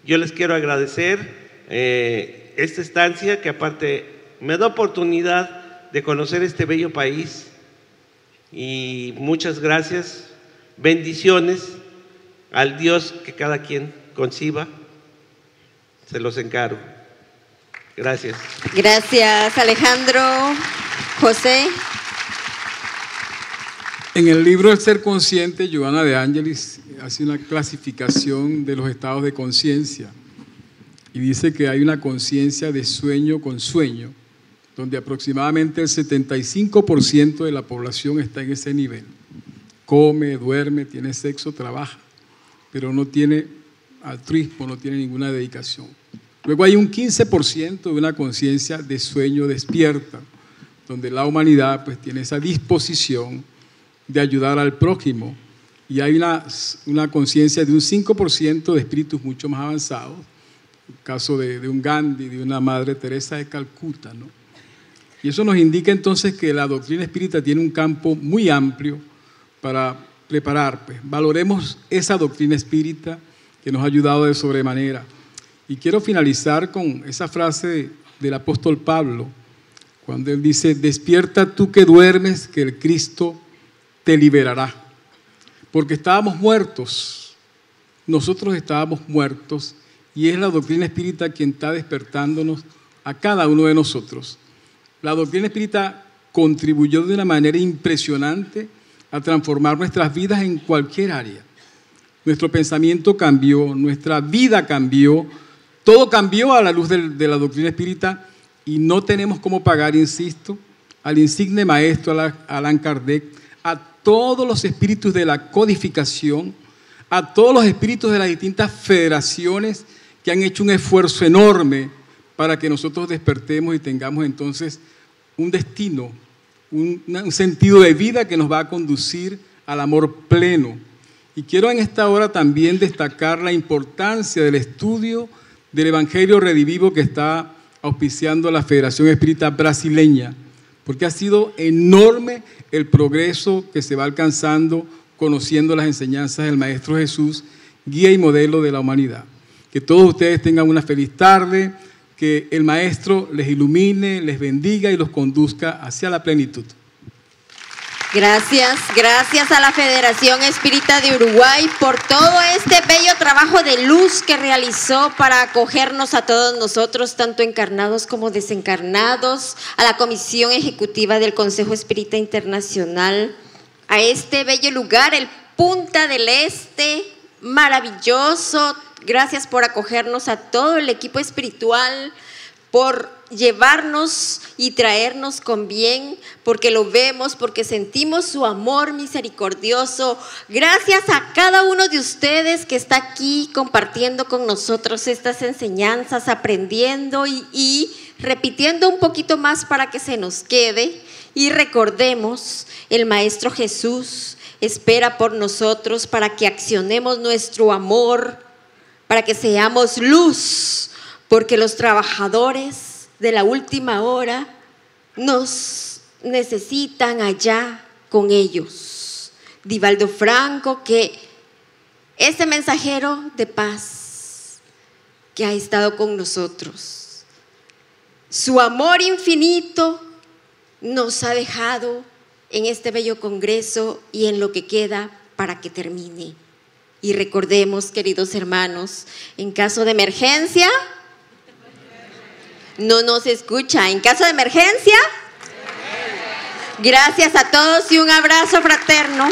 Yo les quiero agradecer esta estancia, que aparte me da oportunidad de conocer este bello país, y muchas gracias, bendiciones al Dios que cada quien conciba, se los encargo. Gracias. Gracias, Alejandro. José. En el libro El Ser Consciente, Giovanna de Angelis hace una clasificación de los estados de conciencia y dice que hay una conciencia de sueño con sueño, donde aproximadamente el 75% de la población está en ese nivel. Come, duerme, tiene sexo, trabaja, pero no tiene altruismo, no tiene ninguna dedicación. Luego hay un 15% de una conciencia de sueño despierta, donde la humanidad pues tiene esa disposición de ayudar al prójimo, y hay una conciencia de un 5% de espíritus mucho más avanzados, el caso de un Gandhi, de una Madre Teresa de Calcuta, ¿no? Y eso nos indica entonces que la doctrina espírita tiene un campo muy amplio para preparar, pues. Valoremos esa doctrina espírita que nos ha ayudado de sobremanera. Y quiero finalizar con esa frase del apóstol Pablo, cuando él dice: despierta tú que duermes, que el Cristo te liberará. Porque estábamos muertos, nosotros estábamos muertos, y es la doctrina espírita quien está despertándonos a cada uno de nosotros. La doctrina espírita contribuyó de una manera impresionante a transformar nuestras vidas en cualquier área. Nuestro pensamiento cambió, nuestra vida cambió, todo cambió a la luz de la doctrina espírita, y no tenemos cómo pagar, insisto, al insigne maestro Allan Kardec, a todos los espíritus de la codificación, a todos los espíritus de las distintas federaciones que han hecho un esfuerzo enorme para que nosotros despertemos y tengamos entonces un destino, un sentido de vida que nos va a conducir al amor pleno. Y quiero en esta hora también destacar la importancia del estudio del Evangelio Redivivo que está auspiciando la Federación Espírita Brasileña, porque ha sido enorme el progreso que se va alcanzando conociendo las enseñanzas del Maestro Jesús, guía y modelo de la humanidad. Que todos ustedes tengan una feliz tarde, que el Maestro les ilumine, les bendiga y los conduzca hacia la plenitud. Gracias a la Federación Espírita de Uruguay por todo este bello trabajo de luz que realizó para acogernos a todos nosotros, tanto encarnados como desencarnados, a la Comisión Ejecutiva del Consejo Espírita Internacional, a este bello lugar, el Punta del Este, maravilloso. Gracias por acogernos a todo el equipo espiritual, por llevarnos y traernos con bien, porque lo vemos, porque sentimos su amor misericordioso. Gracias a cada uno de ustedes que está aquí compartiendo con nosotros estas enseñanzas, aprendiendo y repitiendo un poquito más para que se nos quede. Y recordemos, el Maestro Jesús espera por nosotros para que accionemos nuestro amor, para que seamos luz, porque los trabajadores de la última hora nos necesitan allá con ellos. Divaldo Franco, que ese mensajero de paz que ha estado con nosotros, su amor infinito nos ha dejado en este bello congreso y en lo que queda para que termine. Y recordemos, queridos hermanos, en caso de emergencia, no nos escucha. En caso de emergencia, gracias a todos y un abrazo fraterno.